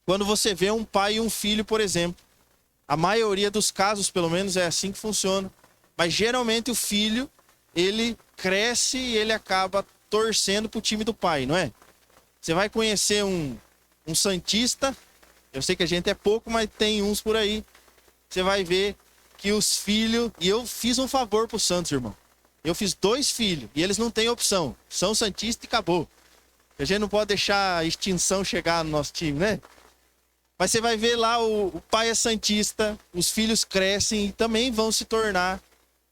quando você vê um pai e um filho, por exemplo. A maioria dos casos, pelo menos, é assim que funciona. Mas geralmente o filho, ele cresce e ele acaba torcendo pro time do pai, não é? Você vai conhecer um santista, eu sei que a gente é pouco, mas tem uns por aí. Você vai ver que os filhos... E eu fiz um favor pro Santos, irmão. Eu fiz 2 filhos e eles não têm opção. São santistas e acabou. A gente não pode deixar a extinção chegar no nosso time, né? Mas você vai ver lá, o pai é santista, os filhos crescem e também vão se tornar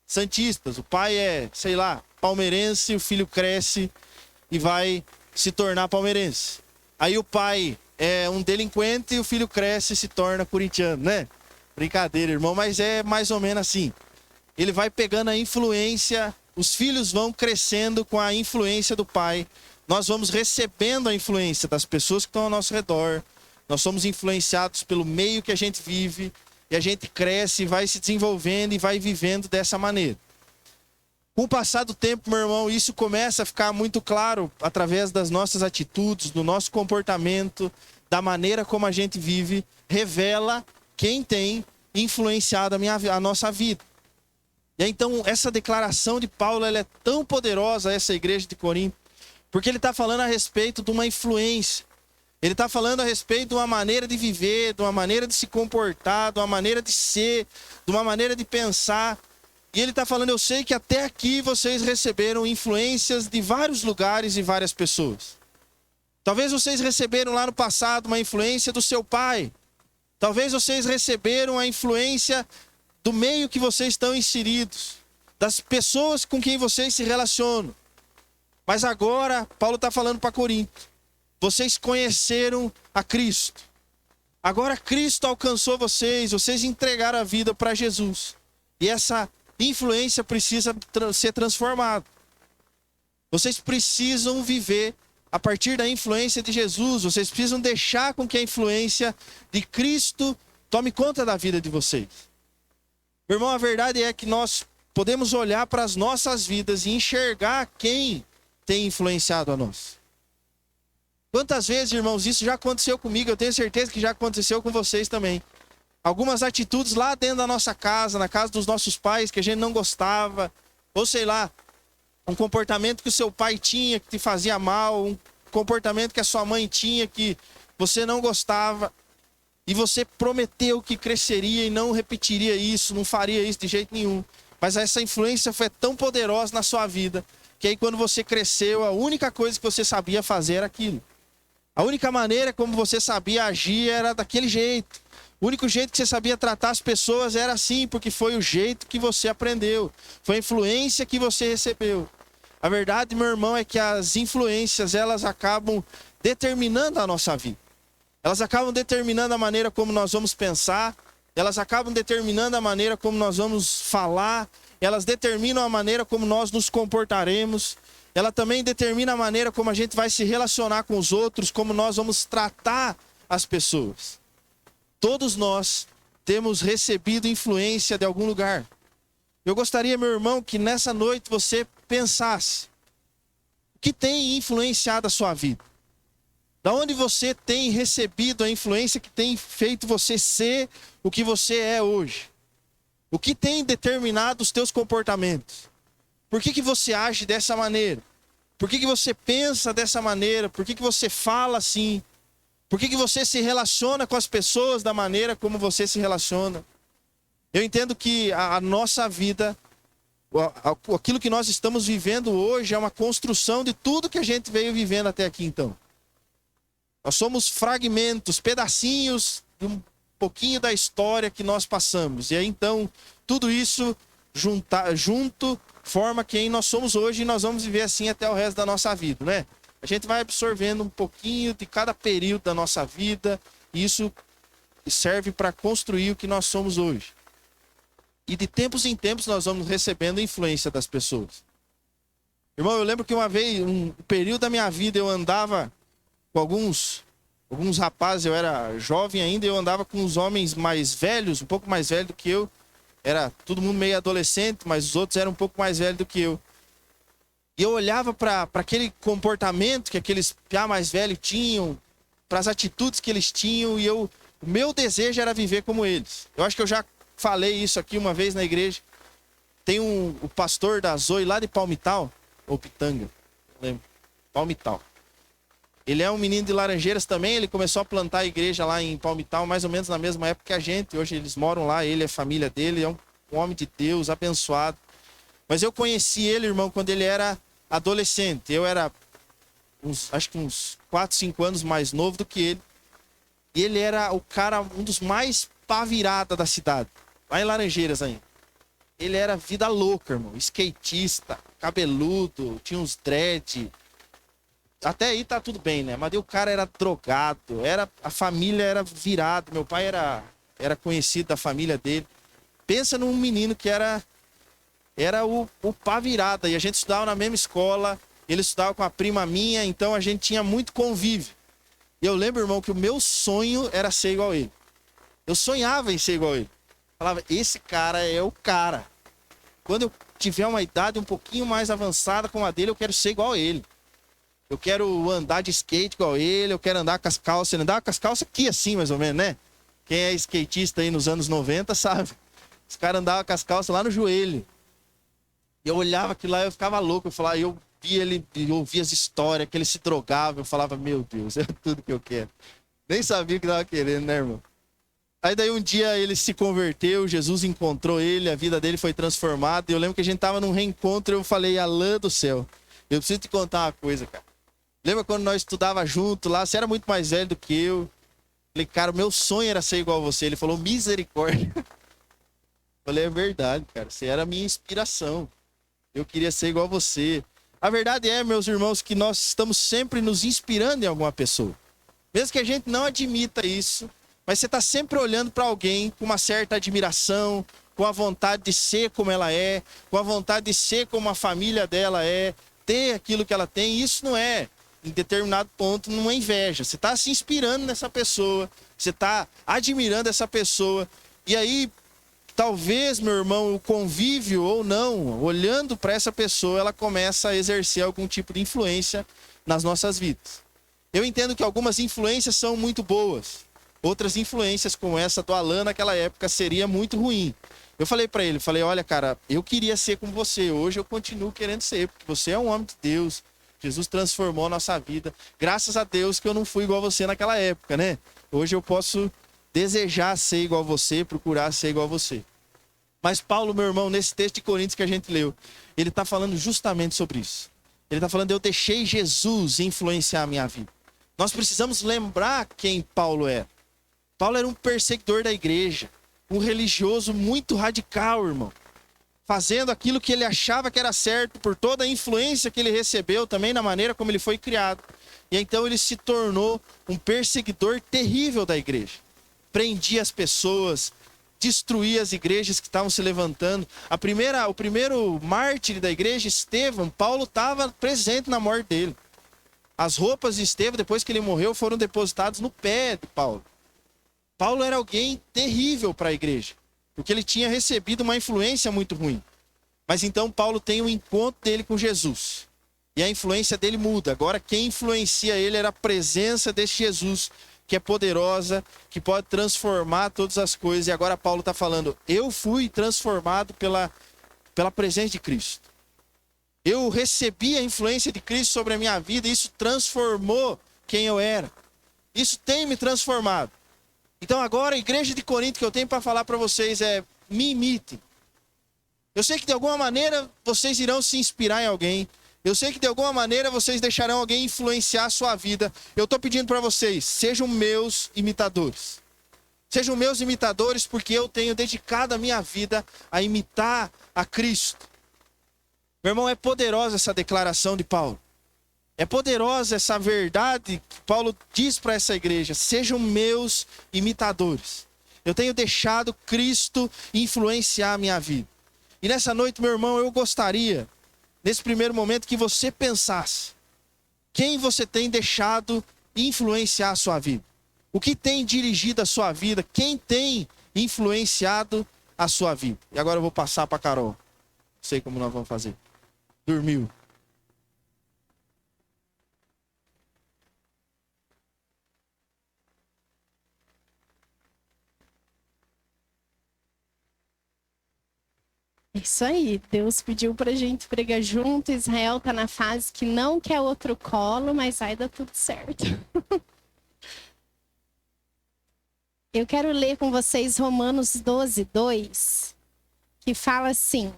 santistas. O pai é, sei lá, palmeirense, o filho cresce e vai se tornar palmeirense. Aí o pai é um delinquente e o filho cresce e se torna corintiano, né? Brincadeira, irmão, mas é mais ou menos assim. Ele vai pegando a influência, os filhos vão crescendo com a influência do pai. Nós vamos recebendo a influência das pessoas que estão ao nosso redor. Nós somos influenciados pelo meio que a gente vive e a gente cresce, vai se desenvolvendo e vai vivendo dessa maneira. Com o passar do tempo, meu irmão, isso começa a ficar muito claro através das nossas atitudes, do nosso comportamento, da maneira como a gente vive, revela quem tem influenciado a nossa vida. E aí, então, essa declaração de Paulo, ela é tão poderosa, essa igreja de Corinto, porque ele está falando a respeito de uma influência. Ele está falando a respeito de uma maneira de viver, de uma maneira de se comportar, de uma maneira de ser, de uma maneira de pensar. E ele está falando, eu sei que até aqui vocês receberam influências de vários lugares e várias pessoas. Talvez vocês receberam lá no passado uma influência do seu pai. Talvez vocês receberam a influência do meio que vocês estão inseridos, das pessoas com quem vocês se relacionam. Mas agora, Paulo está falando para Corinto. Vocês conheceram a Cristo. Agora Cristo alcançou vocês, vocês entregaram a vida para Jesus. E essa influência precisa ser transformada. Vocês precisam viver a partir da influência de Jesus. Vocês precisam deixar com que a influência de Cristo tome conta da vida de vocês. Meu irmão, a verdade é que nós podemos olhar para as nossas vidas e enxergar quem tem influenciado a nós. Quantas vezes, irmãos, isso já aconteceu comigo, eu tenho certeza que já aconteceu com vocês também. Algumas atitudes lá dentro da nossa casa, na casa dos nossos pais, que a gente não gostava, ou sei lá, um comportamento que o seu pai tinha que te fazia mal, um comportamento que a sua mãe tinha que você não gostava, e você prometeu que cresceria e não repetiria isso, não faria isso de jeito nenhum. Mas essa influência foi tão poderosa na sua vida, que aí quando você cresceu, a única coisa que você sabia fazer era aquilo. A única maneira como você sabia agir era daquele jeito. O único jeito que você sabia tratar as pessoas era assim, porque foi o jeito que você aprendeu. Foi a influência que você recebeu. A verdade, meu irmão, é que as influências, elas acabam determinando a nossa vida. Elas acabam determinando a maneira como nós vamos pensar. Elas acabam determinando a maneira como nós vamos falar. Elas determinam a maneira como nós nos comportaremos. Ela também determina a maneira como a gente vai se relacionar com os outros, como nós vamos tratar as pessoas. Todos nós temos recebido influência de algum lugar. Eu gostaria, meu irmão, que nessa noite você pensasse o que tem influenciado a sua vida. Da onde você tem recebido a influência que tem feito você ser o que você é hoje? O que tem determinado os teus comportamentos? Por que você age dessa maneira? Por que você pensa dessa maneira? Por que você fala assim? Por que você se relaciona com as pessoas da maneira como você se relaciona? Eu entendo que a nossa vida, aquilo que nós estamos vivendo hoje é uma construção de tudo que a gente veio vivendo até aqui então. Nós somos fragmentos, pedacinhos de um pouquinho da história que nós passamos. E aí então, tudo isso junto forma quem nós somos hoje e nós vamos viver assim até o resto da nossa vida, né? A gente vai absorvendo um pouquinho de cada período da nossa vida e isso serve para construir o que nós somos hoje. E de tempos em tempos nós vamos recebendo a influência das pessoas. Irmão, eu lembro que uma vez, um período da minha vida, eu andava com alguns rapazes, eu era jovem ainda, eu andava com uns homens mais velhos, um pouco mais velhos do que eu. Era todo mundo meio adolescente, mas os outros eram um pouco mais velhos do que eu. E eu olhava para aquele comportamento que aqueles piá mais velhos tinham, para as atitudes que eles tinham, e o meu desejo era viver como eles. Eu acho que eu já falei isso aqui uma vez na igreja. Tem o pastor da Zoe lá de Palmital, ou Pitanga, não lembro, Palmital. Ele é um menino de Laranjeiras também, ele começou a plantar a igreja lá em Palmital, mais ou menos na mesma época que a gente. Hoje eles moram lá, ele, a família dele, é um homem de Deus, abençoado. Mas eu conheci ele, irmão, quando ele era adolescente. Eu era, acho que uns 4, 5 anos mais novo do que ele. E ele era o cara, um dos mais pá virada da cidade, lá em Laranjeiras ainda. Ele era vida louca, irmão, skatista, cabeludo, tinha uns dread. Até aí tá tudo bem, né? Mas o cara era drogado, a família era virada. Meu pai era conhecido da família dele. Pensa num menino que era o pá virada. E a gente estudava na mesma escola, ele estudava com a prima minha, então a gente tinha muito convívio. E eu lembro, irmão, que o meu sonho era ser igual a ele. Eu sonhava em ser igual a ele. Falava, esse cara é o cara. Quando eu tiver uma idade um pouquinho mais avançada como a dele, eu quero ser igual a ele. Eu quero andar de skate igual a ele, eu quero andar com as calças. Ele andava com as calças aqui assim, mais ou menos, né? Quem é skatista aí nos anos 90 sabe. Os caras andavam com as calças lá no joelho. E eu olhava aquilo lá e eu ficava louco. Eu falava, eu via ele, eu ouvia as histórias, que ele se drogava. Eu falava, meu Deus, é tudo que eu quero. Nem sabia o que tava querendo, né, irmão? Aí daí um dia ele se converteu, Jesus encontrou ele, a vida dele foi transformada. E eu lembro que a gente tava num reencontro e eu falei, Alã do céu, eu preciso te contar uma coisa, cara. Lembra quando nós estudava junto lá? Você era muito mais velho do que eu. Falei, cara, meu sonho era ser igual a você. Ele falou, misericórdia. Falei, é verdade, cara. Você era a minha inspiração. Eu queria ser igual a você. A verdade é, meus irmãos, que nós estamos sempre nos inspirando em alguma pessoa. Mesmo que a gente não admita isso, mas você está sempre olhando para alguém com uma certa admiração, com a vontade de ser como ela é, com a vontade de ser como a família dela é, ter aquilo que ela tem. Isso não é, em determinado ponto, não é inveja. Você está se inspirando nessa pessoa, você está admirando essa pessoa. E aí, talvez, meu irmão, o convívio ou não, olhando para essa pessoa, ela começa a exercer algum tipo de influência nas nossas vidas. Eu entendo que algumas influências são muito boas. Outras influências, como essa do Alan naquela época, seria muito ruim. Eu falei para ele, olha, cara, eu queria ser como você. Hoje eu continuo querendo ser, porque você é um homem de Deus. Jesus transformou a nossa vida. Graças a Deus que eu não fui igual a você naquela época, né? Hoje eu posso desejar ser igual a você, procurar ser igual a você. Mas Paulo, meu irmão, nesse texto de Coríntios que a gente leu, ele está falando justamente sobre isso. Ele está falando, eu deixei Jesus influenciar a minha vida. Nós precisamos lembrar quem Paulo era. Paulo era um perseguidor da igreja, um religioso muito radical, irmão. Fazendo aquilo que ele achava que era certo, por toda a influência que ele recebeu também na maneira como ele foi criado. E então ele se tornou um perseguidor terrível da igreja. Prendia as pessoas, destruía as igrejas que estavam se levantando. O primeiro mártir da igreja, Estevão, Paulo estava presente na morte dele. As roupas de Estevão, depois que ele morreu, foram depositadas no pé de Paulo. Paulo era alguém terrível para a igreja, porque ele tinha recebido uma influência muito ruim. Mas então Paulo tem um encontro dele com Jesus. E a influência dele muda. Agora quem influencia ele era a presença desse Jesus, que é poderosa, que pode transformar todas as coisas. E agora Paulo está falando, eu fui transformado pela presença de Cristo. Eu recebi a influência de Cristo sobre a minha vida e isso transformou quem eu era. Isso tem me transformado. Então agora a igreja de Corinto que eu tenho para falar para vocês é, me imitem. Eu sei que de alguma maneira vocês irão se inspirar em alguém. Eu sei que de alguma maneira vocês deixarão alguém influenciar a sua vida. Eu estou pedindo para vocês, sejam meus imitadores. Sejam meus imitadores porque eu tenho dedicado a minha vida a imitar a Cristo. Meu irmão, é poderosa essa declaração de Paulo. É poderosa essa verdade que Paulo diz para essa igreja. Sejam meus imitadores. Eu tenho deixado Cristo influenciar a minha vida. E nessa noite, meu irmão, eu gostaria, nesse primeiro momento, que você pensasse. Quem você tem deixado influenciar a sua vida? O que tem dirigido a sua vida? Quem tem influenciado a sua vida? E agora eu vou passar para Carol. Não sei como nós vamos fazer. Dormiu. Isso aí, Deus pediu pra gente pregar junto. Israel tá na fase que não quer outro colo, mas vai dar tudo certo. Eu quero ler com vocês Romanos 12:2, que fala assim: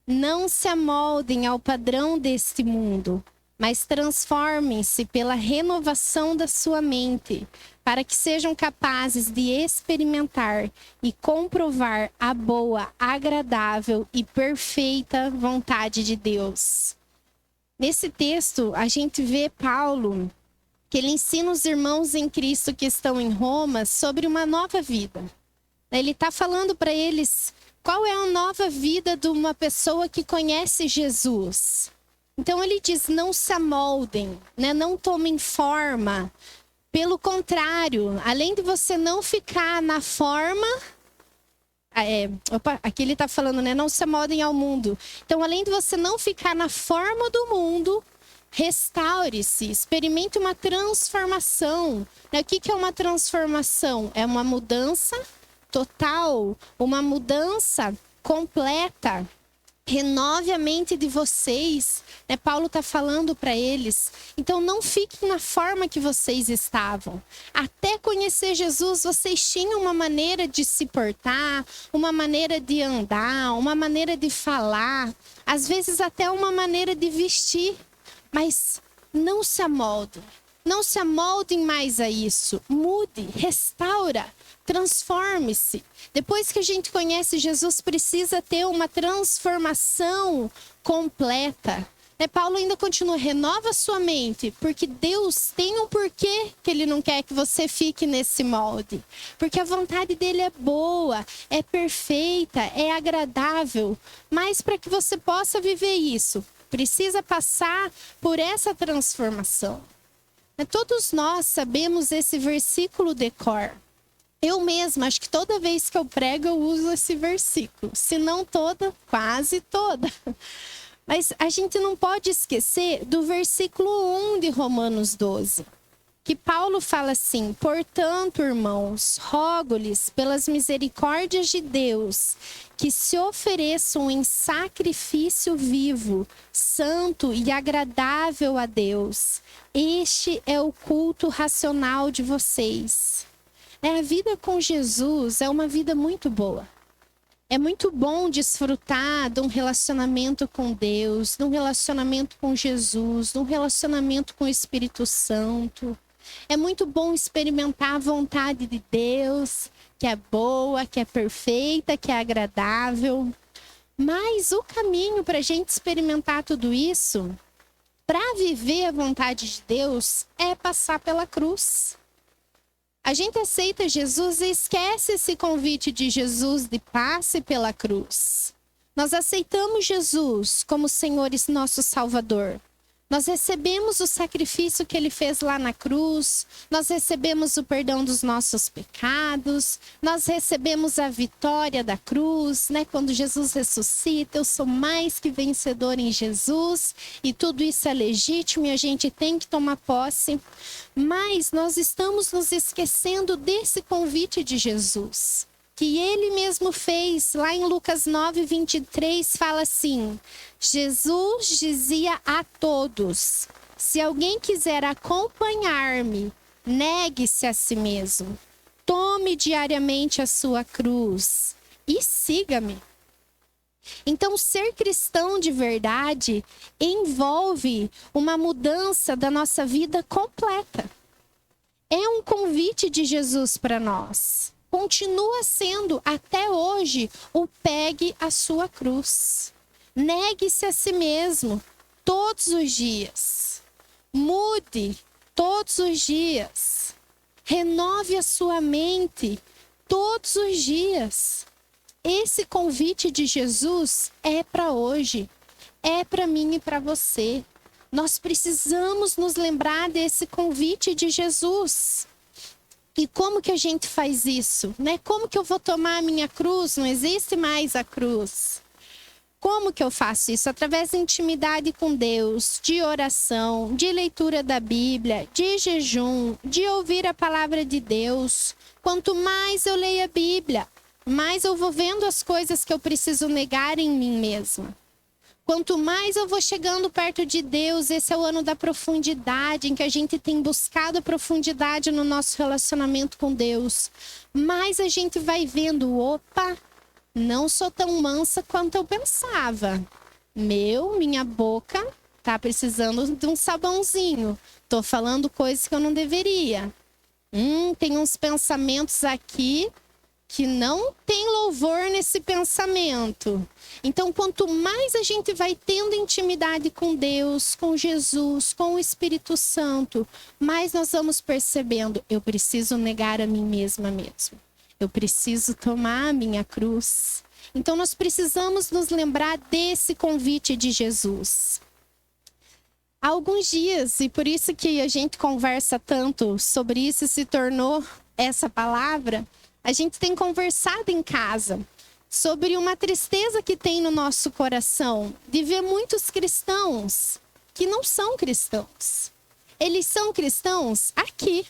não se amoldem ao padrão deste mundo, mas transformem-se pela renovação da sua mente, para que sejam capazes de experimentar e comprovar a boa, agradável e perfeita vontade de Deus. Nesse texto, a gente vê Paulo, que ele ensina os irmãos em Cristo que estão em Roma sobre uma nova vida. Ele está falando para eles qual é a nova vida de uma pessoa que conhece Jesus. Então ele diz, não se amoldem, né? Não tomem forma. Pelo contrário, além de você não ficar na forma... aqui ele está falando, né? Não se amoldem ao mundo. Então, além de você não ficar na forma do mundo, restaure-se, experimente uma transformação. O que é uma transformação? É uma mudança total, uma mudança completa. Renove a mente de vocês, né? Paulo está falando para eles. Então não fiquem na forma que vocês estavam. Até conhecer Jesus, vocês tinham uma maneira de se portar, uma maneira de andar, uma maneira de falar, às vezes até uma maneira de vestir. Mas não se amoldem. Não se amoldem mais a isso. Mude, restaura, transforme-se. Depois que a gente conhece Jesus, precisa ter uma transformação completa. Paulo ainda continua, renova sua mente, porque Deus tem um porquê que Ele não quer que você fique nesse molde. Porque a vontade dEle é boa, é perfeita, é agradável. Mas para que você possa viver isso, precisa passar por essa transformação. Todos nós sabemos esse versículo de cor. Eu mesma, acho que toda vez que eu prego, eu uso esse versículo. Se não toda, quase toda. Mas a gente não pode esquecer do versículo 1 de Romanos 12. Que Paulo fala assim: portanto, irmãos, rogo-lhes pelas misericórdias de Deus, que se ofereçam em sacrifício vivo, santo e agradável a Deus. Este é o culto racional de vocês. A vida com Jesus é uma vida muito boa. É muito bom desfrutar de um relacionamento com Deus, de um relacionamento com Jesus, de um relacionamento com o Espírito Santo. É muito bom experimentar a vontade de Deus, que é boa, que é perfeita, que é agradável. Mas o caminho para a gente experimentar tudo isso, para viver a vontade de Deus, é passar pela cruz. A gente aceita Jesus e esquece esse convite de Jesus de passe pela cruz. Nós aceitamos Jesus como Senhor e nosso Salvador. Nós recebemos o sacrifício que Ele fez lá na cruz. Nós recebemos o perdão dos nossos pecados. Nós recebemos a vitória da cruz, né? Quando Jesus ressuscita, eu sou mais que vencedor em Jesus. E tudo isso é legítimo e a gente tem que tomar posse. Mas nós estamos nos esquecendo desse convite de Jesus, que Ele mesmo fez lá em Lucas 9:23, fala assim: Jesus dizia a todos: se alguém quiser acompanhar-me, negue-se a si mesmo, tome diariamente a sua cruz e siga-me. Então, ser cristão de verdade envolve uma mudança da nossa vida completa. É um convite de Jesus para nós. Continua sendo até hoje o pegue a sua cruz. Negue-se a si mesmo todos os dias. Mude todos os dias. Renove a sua mente todos os dias. Esse convite de Jesus é para hoje. É para mim e para você. Nós precisamos nos lembrar desse convite de Jesus. E como que a gente faz isso, né? Como que eu vou tomar a minha cruz? Não existe mais a cruz. Como que eu faço isso? Através da intimidade com Deus, de oração, de leitura da Bíblia, de jejum, de ouvir a palavra de Deus. Quanto mais eu leio a Bíblia, mais eu vou vendo as coisas que eu preciso negar em mim mesma. Quanto mais eu vou chegando perto de Deus, esse é o ano da profundidade, em que a gente tem buscado a profundidade no nosso relacionamento com Deus. Mais a gente vai vendo, opa, não sou tão mansa quanto eu pensava. Minha boca tá precisando de um sabãozinho. Tô falando coisas que eu não deveria. Tem uns pensamentos aqui que não tem louvor nesse pensamento. Então, quanto mais a gente vai tendo intimidade com Deus, com Jesus, com o Espírito Santo, mais nós vamos percebendo, eu preciso negar a mim mesma mesmo. Eu preciso tomar a minha cruz. Então, nós precisamos nos lembrar desse convite de Jesus. Há alguns dias, e por isso que a gente conversa tanto sobre isso e se tornou essa palavra, a gente tem conversado em casa sobre uma tristeza que tem no nosso coração de ver muitos cristãos que não são cristãos. Eles são cristãos aqui,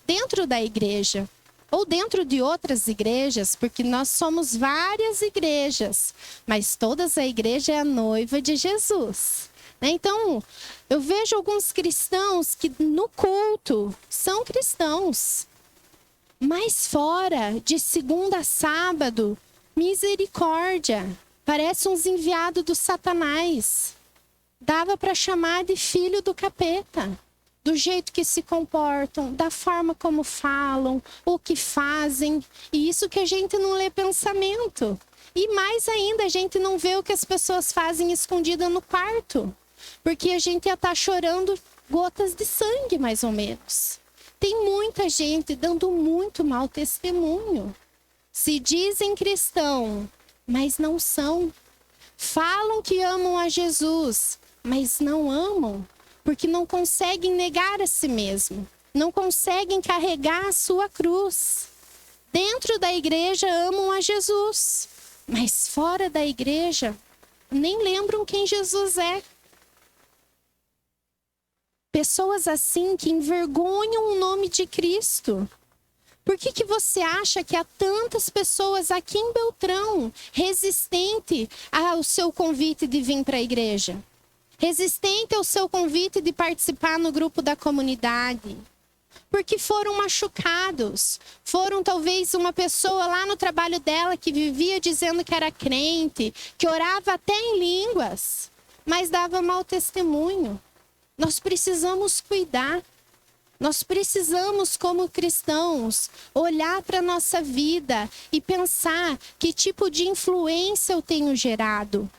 dentro da igreja, ou dentro de outras igrejas, porque nós somos várias igrejas, mas todas a igreja é a noiva de Jesus. Então, eu vejo alguns cristãos que no culto são cristãos, mas fora, de segunda a sábado, misericórdia, parece uns enviados do Satanás. Dava para chamar de filho do capeta. Do jeito que se comportam, da forma como falam, o que fazem. E isso que a gente não lê pensamento. E mais ainda, a gente não vê o que as pessoas fazem escondida no quarto. Porque a gente ia estar chorando gotas de sangue, mais ou menos. Tem muita gente dando muito mau testemunho. Se dizem cristão, mas não são. Falam que amam a Jesus, mas não amam. Porque não conseguem negar a si mesmo. Não conseguem carregar a sua cruz. Dentro da igreja amam a Jesus. Mas fora da igreja, nem lembram quem Jesus é. Pessoas assim que envergonham o nome de Cristo. Por que você acha que há tantas pessoas aqui em Beltrão resistente ao seu convite de vir para a igreja? Resistente ao seu convite de participar no grupo da comunidade? Porque foram machucados. Foram talvez uma pessoa lá no trabalho dela que vivia dizendo que era crente, que orava até em línguas, mas dava mau testemunho. Nós precisamos cuidar. Nós precisamos, como cristãos, olhar para a nossa vida e pensar que tipo de influência eu tenho gerado.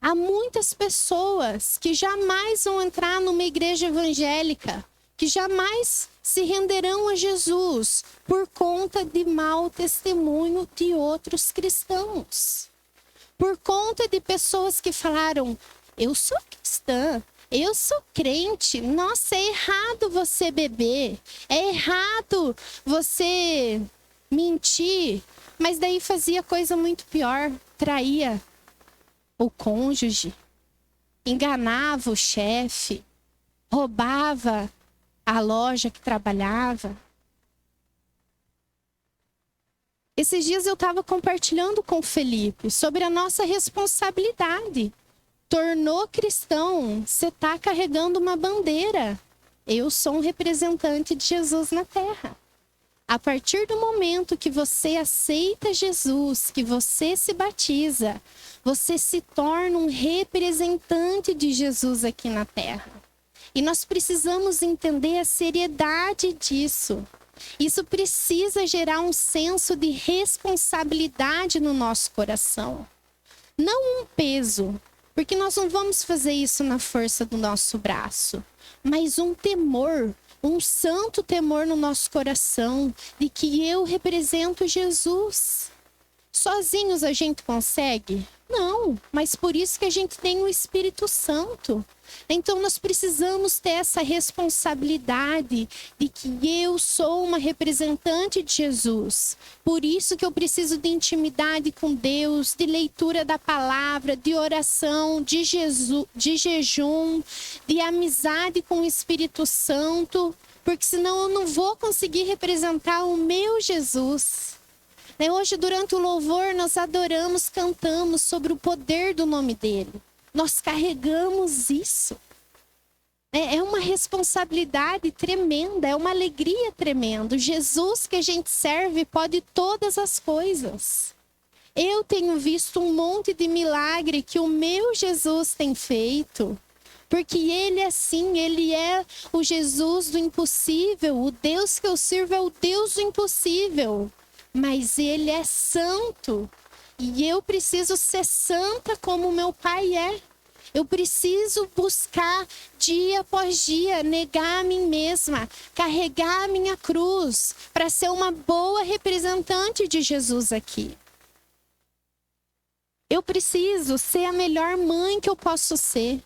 Há muitas pessoas que jamais vão entrar numa igreja evangélica, que jamais se renderão a Jesus por conta de mau testemunho de outros cristãos. Por conta de pessoas que falaram, eu sou cristã, eu sou crente, nossa, é errado você beber, é errado você mentir, mas daí fazia coisa muito pior, traía o cônjuge, enganava o chefe, roubava a loja que trabalhava. Esses dias eu estava compartilhando com o Felipe sobre a nossa responsabilidade. Tornou cristão, você está carregando uma bandeira. Eu sou um representante de Jesus na terra. A partir do momento que você aceita Jesus, que você se batiza, você se torna um representante de Jesus aqui na terra. E nós precisamos entender a seriedade disso. Isso precisa gerar um senso de responsabilidade no nosso coração. Não um peso, porque nós não vamos fazer isso na força do nosso braço, mas um temor, um santo temor no nosso coração de que eu represento Jesus. Sozinhos a gente consegue? Não, mas por isso que a gente tem o Espírito Santo. Então nós precisamos ter essa responsabilidade de que eu sou uma representante de Jesus. Por isso que eu preciso de intimidade com Deus, de leitura da palavra, de oração, de jejum, de amizade com o Espírito Santo, porque senão eu não vou conseguir representar o meu Jesus. Hoje, durante o louvor, nós adoramos, cantamos sobre o poder do nome dele. Nós carregamos isso. É uma responsabilidade tremenda, é uma alegria tremenda. O Jesus que a gente serve pode todas as coisas. Eu tenho visto um monte de milagre que o meu Jesus tem feito. Porque ele é assim, ele é o Jesus do impossível. O Deus que eu sirvo é o Deus do impossível. Mas ele é santo. E eu preciso ser santa como meu Pai é. Eu preciso buscar dia após dia, negar a mim mesma, carregar a minha cruz, para ser uma boa representante de Jesus aqui. Eu preciso ser a melhor mãe que eu posso ser.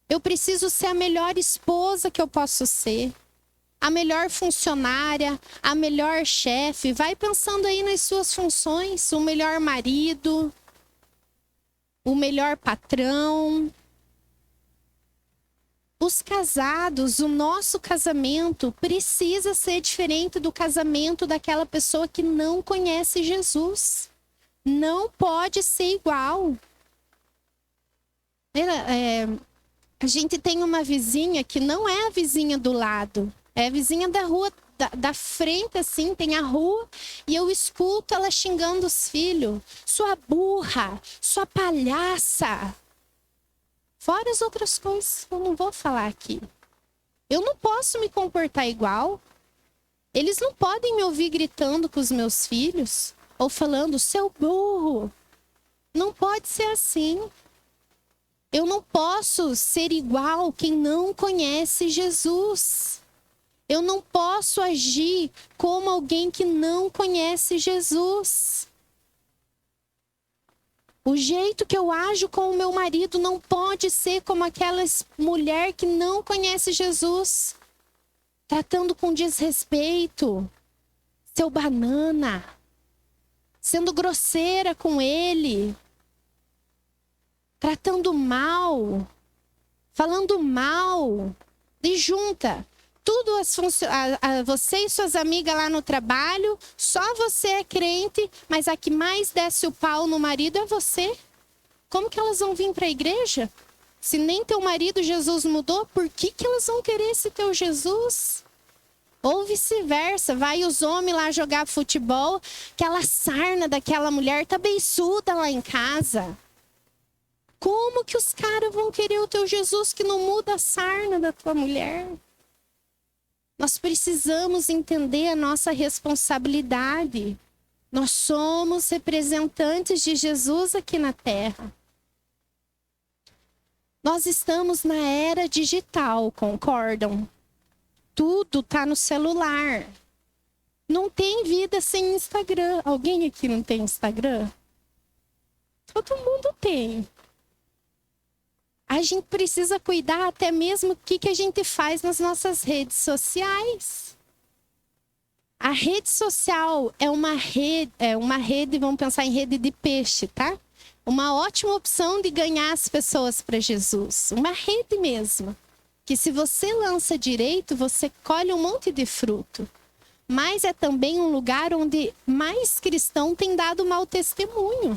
Eu preciso ser a melhor esposa que eu posso ser. A melhor funcionária, a melhor chefe. Vai pensando aí nas suas funções. O melhor marido, o melhor patrão. Os casados, o nosso casamento precisa ser diferente do casamento daquela pessoa que não conhece Jesus. Não pode ser igual. A gente tem uma vizinha que não é a vizinha do lado. É a vizinha da rua, da frente, assim, tem a rua. E eu escuto ela xingando os filhos. Sua burra, sua palhaça. Fora as outras coisas que eu não vou falar aqui. Eu não posso me comportar igual. Eles não podem me ouvir gritando com os meus filhos. Ou falando, seu burro. Não pode ser assim. Eu não posso ser igual quem não conhece Jesus. Eu não posso agir como alguém que não conhece Jesus. O jeito que eu ajo com o meu marido não pode ser como aquela mulher que não conhece Jesus. Tratando com desrespeito. Seu banana. Sendo grosseira com ele. Tratando mal. Falando mal. E junta. Tudo você e suas amigas lá no trabalho, só você é crente, mas a que mais desce o pau no marido é você. Como que elas vão vir para a igreja? Se nem teu marido Jesus mudou, por que elas vão querer esse teu Jesus? Ou vice-versa, vai os homens lá jogar futebol, aquela sarna daquela mulher tá beiçuda lá em casa. Como que os caras vão querer o teu Jesus que não muda a sarna da tua mulher? Nós precisamos entender a nossa responsabilidade. Nós somos representantes de Jesus aqui na Terra. Nós estamos na era digital, concordam? Tudo está no celular. Não tem vida sem Instagram. Alguém aqui não tem Instagram? Todo mundo tem. A gente precisa cuidar até mesmo o que a gente faz nas nossas redes sociais. A rede social é uma rede, vamos pensar em rede de peixe, tá? Uma ótima opção de ganhar as pessoas para Jesus. Uma rede mesmo. Que se você lança direito, você colhe um monte de fruto. Mas é também um lugar onde mais cristão tem dado mau testemunho.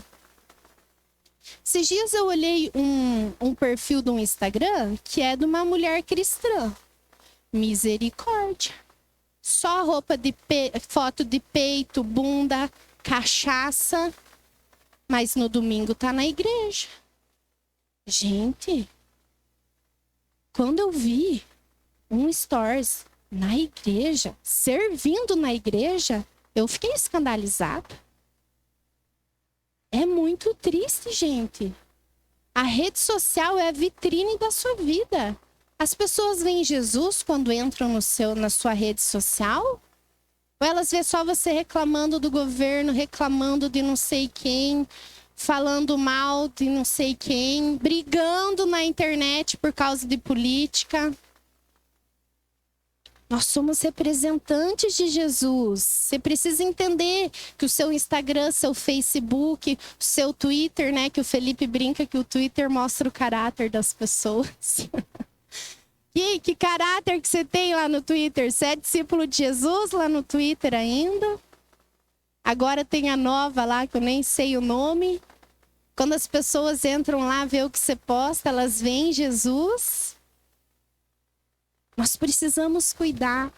Esses dias eu olhei um perfil do Instagram que é de uma mulher cristã. Misericórdia. Só roupa foto de peito, bunda, cachaça. Mas no domingo tá na igreja. Gente, quando eu vi um stories na igreja, servindo na igreja, eu fiquei escandalizada. É muito triste, gente. A rede social é a vitrine da sua vida. As pessoas veem Jesus quando entram na sua rede social? Ou elas vêem só você reclamando do governo, reclamando de não sei quem, falando mal de não sei quem, brigando na internet por causa de política? Nós somos representantes de Jesus. Você precisa entender que o seu Instagram, seu Facebook, o seu Twitter, né? Que o Felipe brinca que o Twitter mostra o caráter das pessoas. Que caráter que você tem lá no Twitter? Você é discípulo de Jesus lá no Twitter ainda? Agora tem a nova lá, que eu nem sei o nome. Quando as pessoas entram lá, ver o que você posta, elas veem Jesus. Nós precisamos cuidar.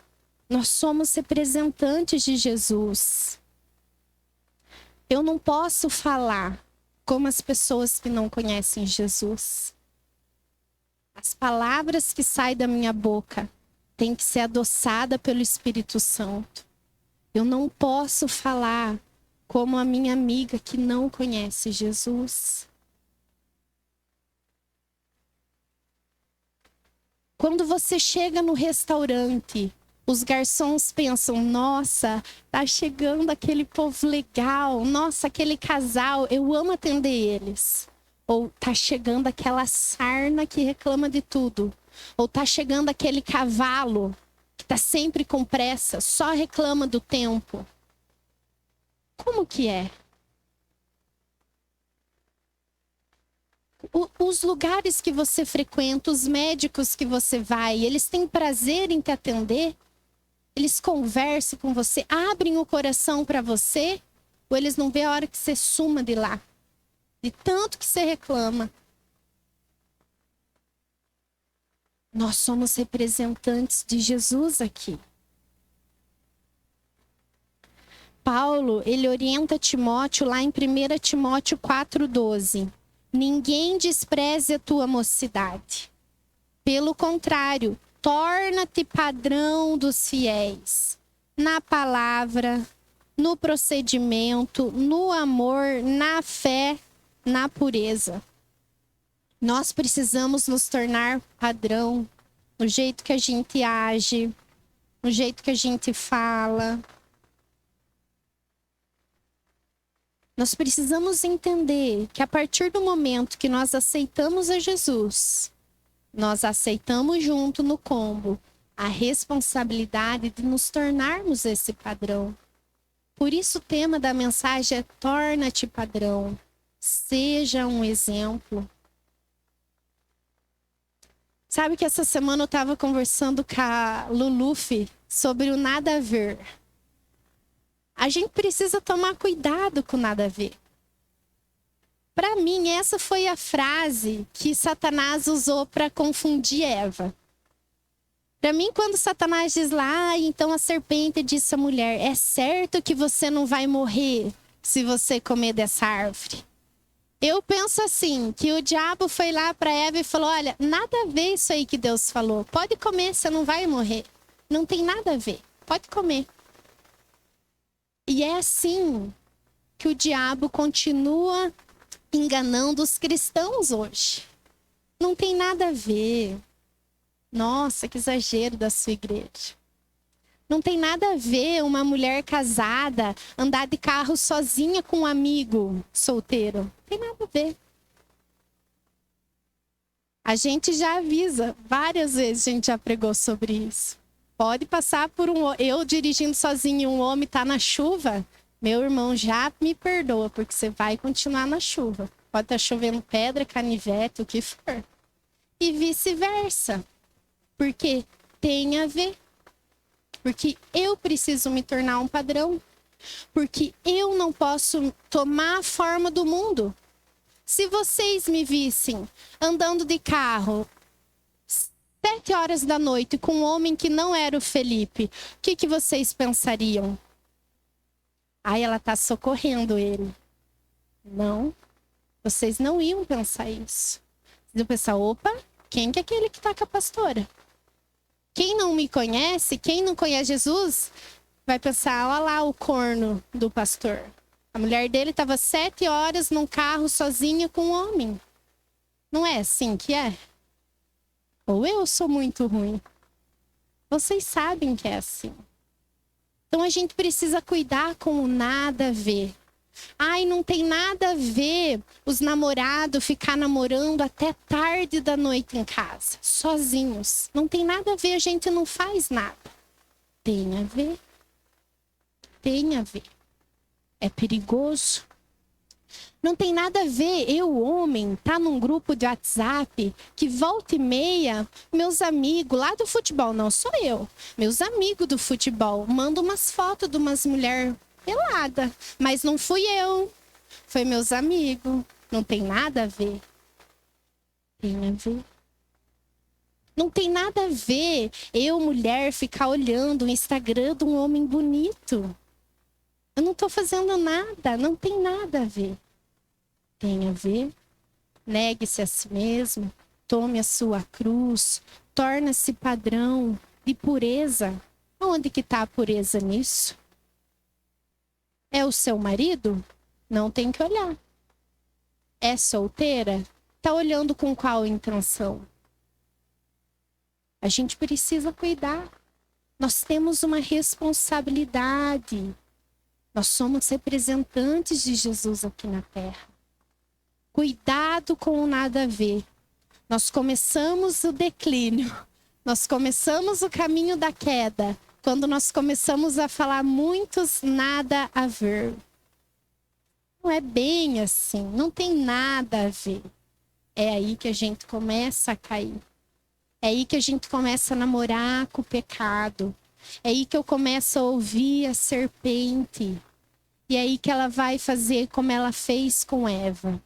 Nós somos representantes de Jesus. Eu não posso falar como as pessoas que não conhecem Jesus. As palavras que saem da minha boca têm que ser adoçadas pelo Espírito Santo. Eu não posso falar como a minha amiga que não conhece Jesus. Quando você chega no restaurante, os garçons pensam, nossa, tá chegando aquele povo legal, nossa, aquele casal, eu amo atender eles. Ou tá chegando aquela sarna que reclama de tudo. Ou tá chegando aquele cavalo que tá sempre com pressa, só reclama do tempo. Como que é? Os lugares que você frequenta, os médicos que você vai, eles têm prazer em te atender? Eles conversam com você, abrem o coração para você? Ou eles não vê a hora que você suma de lá? De tanto que você reclama. Nós somos representantes de Jesus aqui. Paulo, ele orienta Timóteo lá em 1 Timóteo 4,12. Ninguém despreze a tua mocidade. Pelo contrário, torna-te padrão dos fiéis. Na palavra, no procedimento, no amor, na fé, na pureza. Nós precisamos nos tornar padrão no jeito que a gente age, no jeito que a gente fala. Nós precisamos entender que a partir do momento que nós aceitamos a Jesus, nós aceitamos junto no combo a responsabilidade de nos tornarmos esse padrão. Por isso o tema da mensagem é torna-te padrão. Seja um exemplo. Sabe que essa semana eu estava conversando com a Lulufi sobre o nada a ver. A gente precisa tomar cuidado com nada a ver. Para mim, essa foi a frase que Satanás usou para confundir Eva. Para mim, quando Satanás diz lá, então a serpente disse à mulher, é certo que você não vai morrer se você comer dessa árvore. Eu penso assim, que o diabo foi lá para Eva e falou, olha, nada a ver isso aí que Deus falou. Pode comer, você não vai morrer. Não tem nada a ver. Pode comer. E é assim que o diabo continua enganando os cristãos hoje. Não tem nada a ver. Nossa, que exagero da sua igreja. Não tem nada a ver uma mulher casada andar de carro sozinha com um amigo solteiro. Não tem nada a ver. A gente já avisa, várias vezes a gente já pregou sobre isso. Pode passar por eu dirigindo sozinho e um homem tá na chuva, meu irmão já me perdoa, porque você vai continuar na chuva. Pode estar chovendo pedra, canivete, o que for. E vice-versa. Porque tem a ver. Porque eu preciso me tornar um padrão. Porque eu não posso tomar a forma do mundo. Se vocês me vissem andando de carro 7 horas da noite com um homem que não era o Felipe, o que vocês pensariam? Ai, ela está socorrendo ele. Não, vocês não iam pensar isso. Vocês iam pensar, opa, quem que é aquele que está com a pastora? Quem não me conhece, quem não conhece Jesus, vai pensar, olha lá o corno do pastor. A mulher dele estava 7 horas num carro sozinha com um homem. Não é assim que é? Ou eu sou muito ruim? Vocês sabem que é assim. Então a gente precisa cuidar com o nada a ver. Ai, não tem nada a ver os namorados ficar namorando até tarde da noite em casa, sozinhos. Não tem nada a ver, a gente não faz nada. Tem a ver. Tem a ver. É perigoso. Não tem nada a ver eu, homem, tá num grupo de WhatsApp que volta e meia, meus amigos lá do futebol, não sou eu, meus amigos do futebol, mandam umas fotos de umas mulheres pelada. Mas não fui eu. Foi meus amigos. Não tem nada a ver. Tem a ver. Não tem nada a ver eu, mulher, ficar olhando o Instagram de um homem bonito. Eu não estou fazendo nada. Não tem nada a ver. Tem a ver. Negue-se a si mesmo. Tome a sua cruz. Torna-se padrão de pureza. Onde que está a pureza nisso? É o seu marido? Não tem que olhar. É solteira? Tá olhando com qual intenção? A gente precisa cuidar. Nós temos uma responsabilidade. Nós somos representantes de Jesus aqui na Terra. Cuidado com o nada a ver. Nós começamos o declínio. Nós começamos o caminho da queda. Quando nós começamos a falar muitos nada a ver. Não é bem assim. Não tem nada a ver. É aí que a gente começa a cair. É aí que a gente começa a namorar com o pecado. É aí que eu começo a ouvir a serpente. E é aí que ela vai fazer como ela fez com Eva.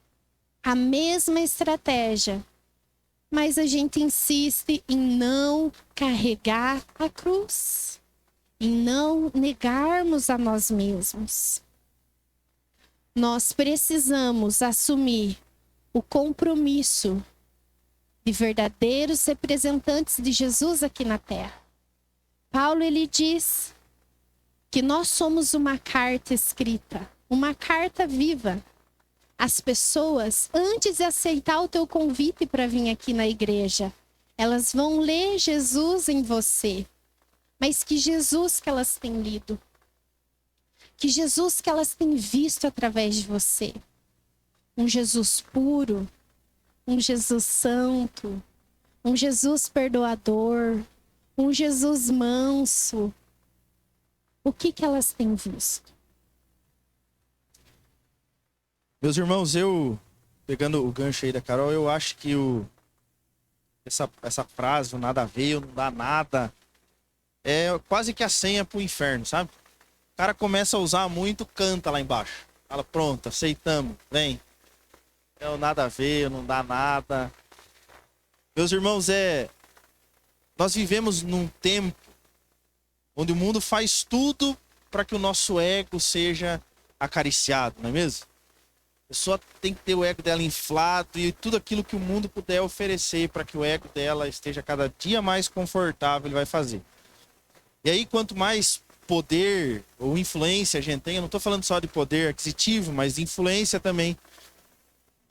A mesma estratégia. Mas a gente insiste em não carregar a cruz. Em não negarmos a nós mesmos. Nós precisamos assumir o compromisso de verdadeiros representantes de Jesus aqui na Terra. Paulo, ele diz que nós somos uma carta escrita, uma carta viva. As pessoas, antes de aceitar o teu convite para vir aqui na igreja, elas vão ler Jesus em você. Mas que Jesus que elas têm lido? Que Jesus que elas têm visto através de você? Um Jesus puro, um Jesus santo, um Jesus perdoador, um Jesus manso. O que elas têm visto? Meus irmãos, pegando o gancho aí da Carol, eu acho que essa frase, o nada a ver, não dá nada, é quase que a senha pro inferno, sabe? O cara começa a usar muito, canta lá embaixo. Fala, pronto, aceitamos, vem. É o nada a ver, não dá nada. Meus irmãos, nós vivemos num tempo onde o mundo faz tudo para que o nosso ego seja acariciado, não é mesmo? A pessoa tem que ter o ego dela inflado e tudo aquilo que o mundo puder oferecer para que o ego dela esteja cada dia mais confortável, ele vai fazer. E aí, quanto mais poder ou influência a gente tem, eu não estou falando só de poder aquisitivo, mas de influência também,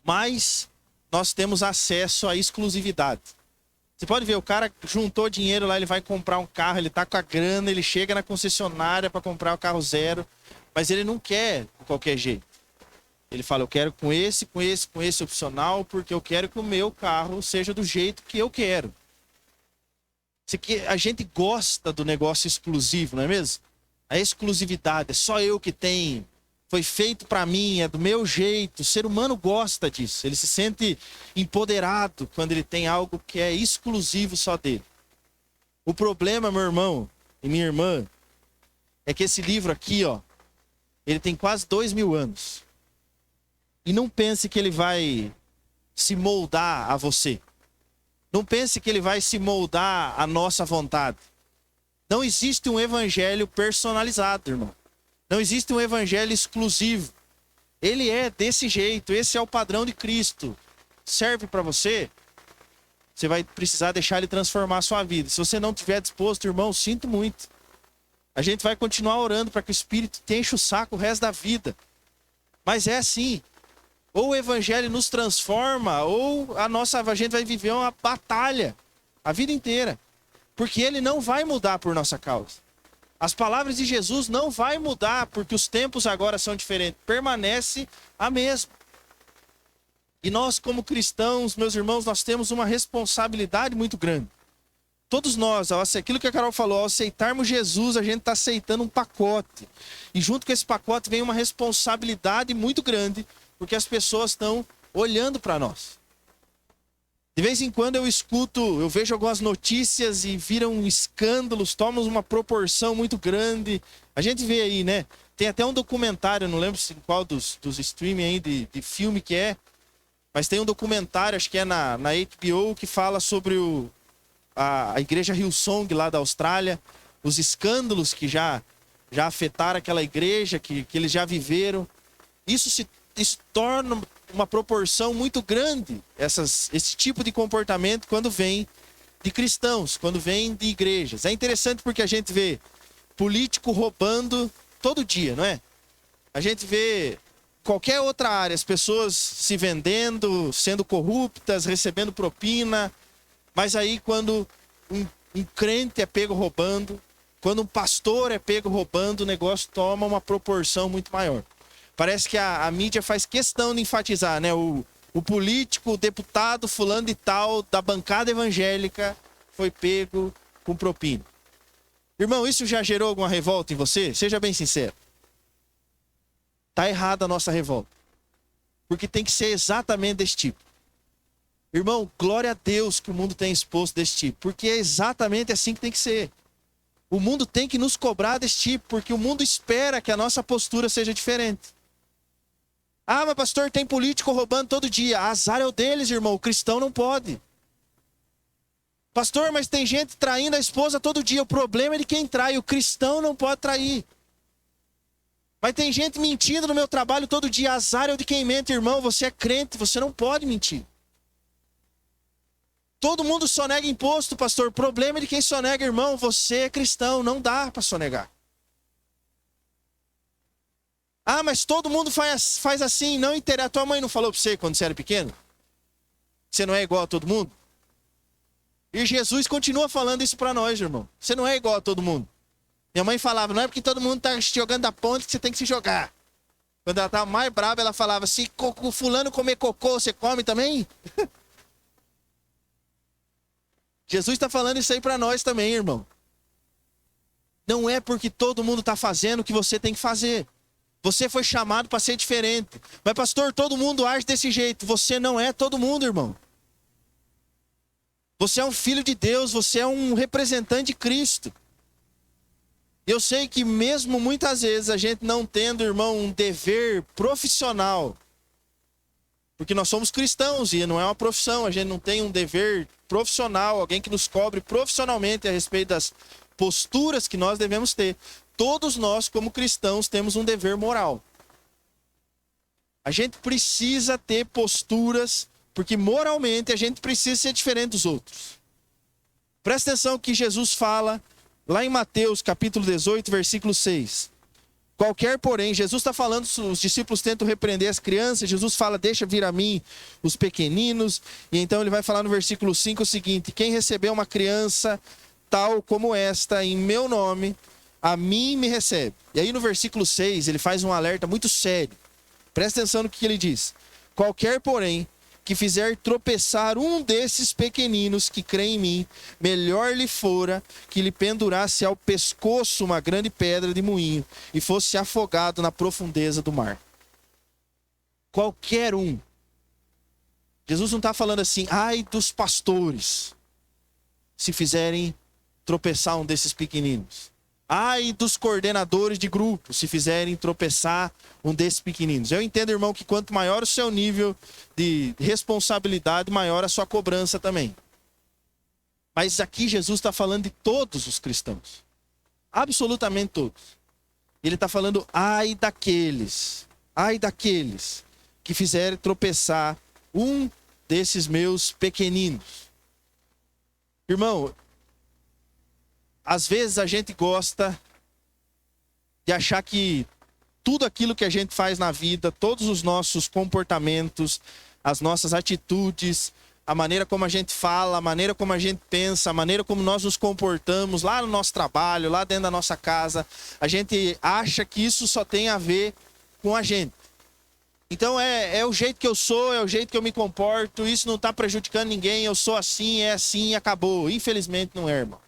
mais nós temos acesso à exclusividade. Você pode ver, o cara juntou dinheiro lá, ele vai comprar um carro, ele tá com a grana, ele chega na concessionária para comprar o carro zero, mas ele não quer de qualquer jeito. Ele fala, eu quero com esse opcional, porque eu quero que o meu carro seja do jeito que eu quero. A gente gosta do negócio exclusivo, não é mesmo? A exclusividade, é só eu que tenho. Foi feito para mim, é do meu jeito. O ser humano gosta disso. Ele se sente empoderado quando ele tem algo que é exclusivo só dele. O problema, meu irmão e minha irmã, é que esse livro aqui, ó, ele tem quase 2000 anos. E não pense que ele vai se moldar a você. Não pense que ele vai se moldar à nossa vontade. Não existe um evangelho personalizado, irmão. Não existe um evangelho exclusivo. Ele é desse jeito, esse é o padrão de Cristo. Serve para você? Você vai precisar deixar ele transformar a sua vida. Se você não estiver disposto, irmão, sinto muito. A gente vai continuar orando para que o Espírito te enche o saco o resto da vida. Mas é assim. Ou o evangelho nos transforma, ou a gente vai viver uma batalha a vida inteira. Porque ele não vai mudar por nossa causa. As palavras de Jesus não vai mudar porque os tempos agora são diferentes. Permanece a mesma. E nós, como cristãos, meus irmãos, nós temos uma responsabilidade muito grande. Todos nós, aquilo que a Carol falou, ao aceitarmos Jesus, a gente está aceitando um pacote. E junto com esse pacote vem uma responsabilidade muito grande, porque as pessoas estão olhando para nós. De vez em quando eu vejo algumas notícias e viram escândalos, tomam uma proporção muito grande. A gente vê aí, né? Tem até um documentário, não lembro qual dos streaming aí de filme que é, mas tem um documentário, acho que é na HBO, que fala sobre a igreja Hillsong lá da Austrália, os escândalos que já afetaram aquela igreja, que eles já viveram. Isso torna uma proporção muito grande, esse tipo de comportamento, quando vem de cristãos, quando vem de igrejas. É interessante porque a gente vê político roubando todo dia, não é? A gente vê qualquer outra área, as pessoas se vendendo, sendo corruptas, recebendo propina. Mas aí quando um crente é pego roubando, quando um pastor é pego roubando, o negócio toma uma proporção muito maior. Parece que a mídia faz questão de enfatizar, né? O político, o deputado fulano de tal, da bancada evangélica, foi pego com propina. Irmão, isso já gerou alguma revolta em você? Seja bem sincero. Está errada a nossa revolta. Porque tem que ser exatamente desse tipo. Irmão, glória a Deus que o mundo tem exposto desse tipo. Porque é exatamente assim que tem que ser. O mundo tem que nos cobrar desse tipo. Porque o mundo espera que a nossa postura seja diferente. Ah, mas pastor, tem político roubando todo dia. Azar é o deles, irmão. O cristão não pode. Pastor, mas tem gente traindo a esposa todo dia. O problema é de quem trai. O cristão não pode trair. Mas tem gente mentindo no meu trabalho todo dia. Azar é o de quem mente, irmão. Você é crente, você não pode mentir. Todo mundo sonega imposto, pastor. O problema é de quem sonega, irmão. Você é cristão, não dá para sonegar. Ah, mas todo mundo faz assim, não interessa. A tua mãe não falou para você quando você era pequeno? Você não é igual a todo mundo? E Jesus continua falando isso para nós, irmão. Você não é igual a todo mundo. Minha mãe falava, não é porque todo mundo está se jogando da ponte que você tem que se jogar. Quando ela estava mais brava, ela falava, se o fulano comer cocô, você come também? Jesus está falando isso aí para nós também, irmão. Não é porque todo mundo está fazendo o que você tem que fazer. Você foi chamado para ser diferente. Mas pastor, todo mundo age desse jeito. Você não é todo mundo, irmão. Você é um filho de Deus, você é um representante de Cristo. Eu sei que mesmo muitas vezes a gente não tendo, irmão, um dever profissional, porque nós somos cristãos e não é uma profissão, a gente não tem um dever profissional, alguém que nos cobre profissionalmente a respeito das posturas que nós devemos ter. Todos nós, como cristãos, temos um dever moral. A gente precisa ter posturas, porque moralmente a gente precisa ser diferente dos outros. Presta atenção que Jesus fala lá em Mateus capítulo 18, versículo 6. Qualquer, porém, Jesus está falando, os discípulos tentam repreender as crianças, Jesus fala, deixa vir a mim os pequeninos, e então ele vai falar no versículo 5 o seguinte, quem receber uma criança tal como esta em meu nome, a mim me recebe. E aí no versículo 6 ele faz um alerta muito sério. Presta atenção no que ele diz. Qualquer, porém, que fizer tropeçar um desses pequeninos que crê em mim, melhor lhe fora que lhe pendurasse ao pescoço uma grande pedra de moinho e fosse afogado na profundeza do mar. Qualquer um. Jesus não está falando assim, ai dos pastores, se fizerem tropeçar um desses pequeninos. Ai dos coordenadores de grupo, se fizerem tropeçar um desses pequeninos. Eu entendo, irmão, que quanto maior o seu nível de responsabilidade, maior a sua cobrança também. Mas aqui Jesus está falando de todos os cristãos. Absolutamente todos. Ele está falando, ai daqueles que fizerem tropeçar um desses meus pequeninos. Irmão, às vezes a gente gosta de achar que tudo aquilo que a gente faz na vida, todos os nossos comportamentos, as nossas atitudes, a maneira como a gente fala, a maneira como a gente pensa, a maneira como nós nos comportamos lá no nosso trabalho, lá dentro da nossa casa, a gente acha que isso só tem a ver com a gente. Então é o jeito que eu sou, é o jeito que eu me comporto, isso não está prejudicando ninguém, eu sou assim, é assim e acabou. Infelizmente não é, irmão.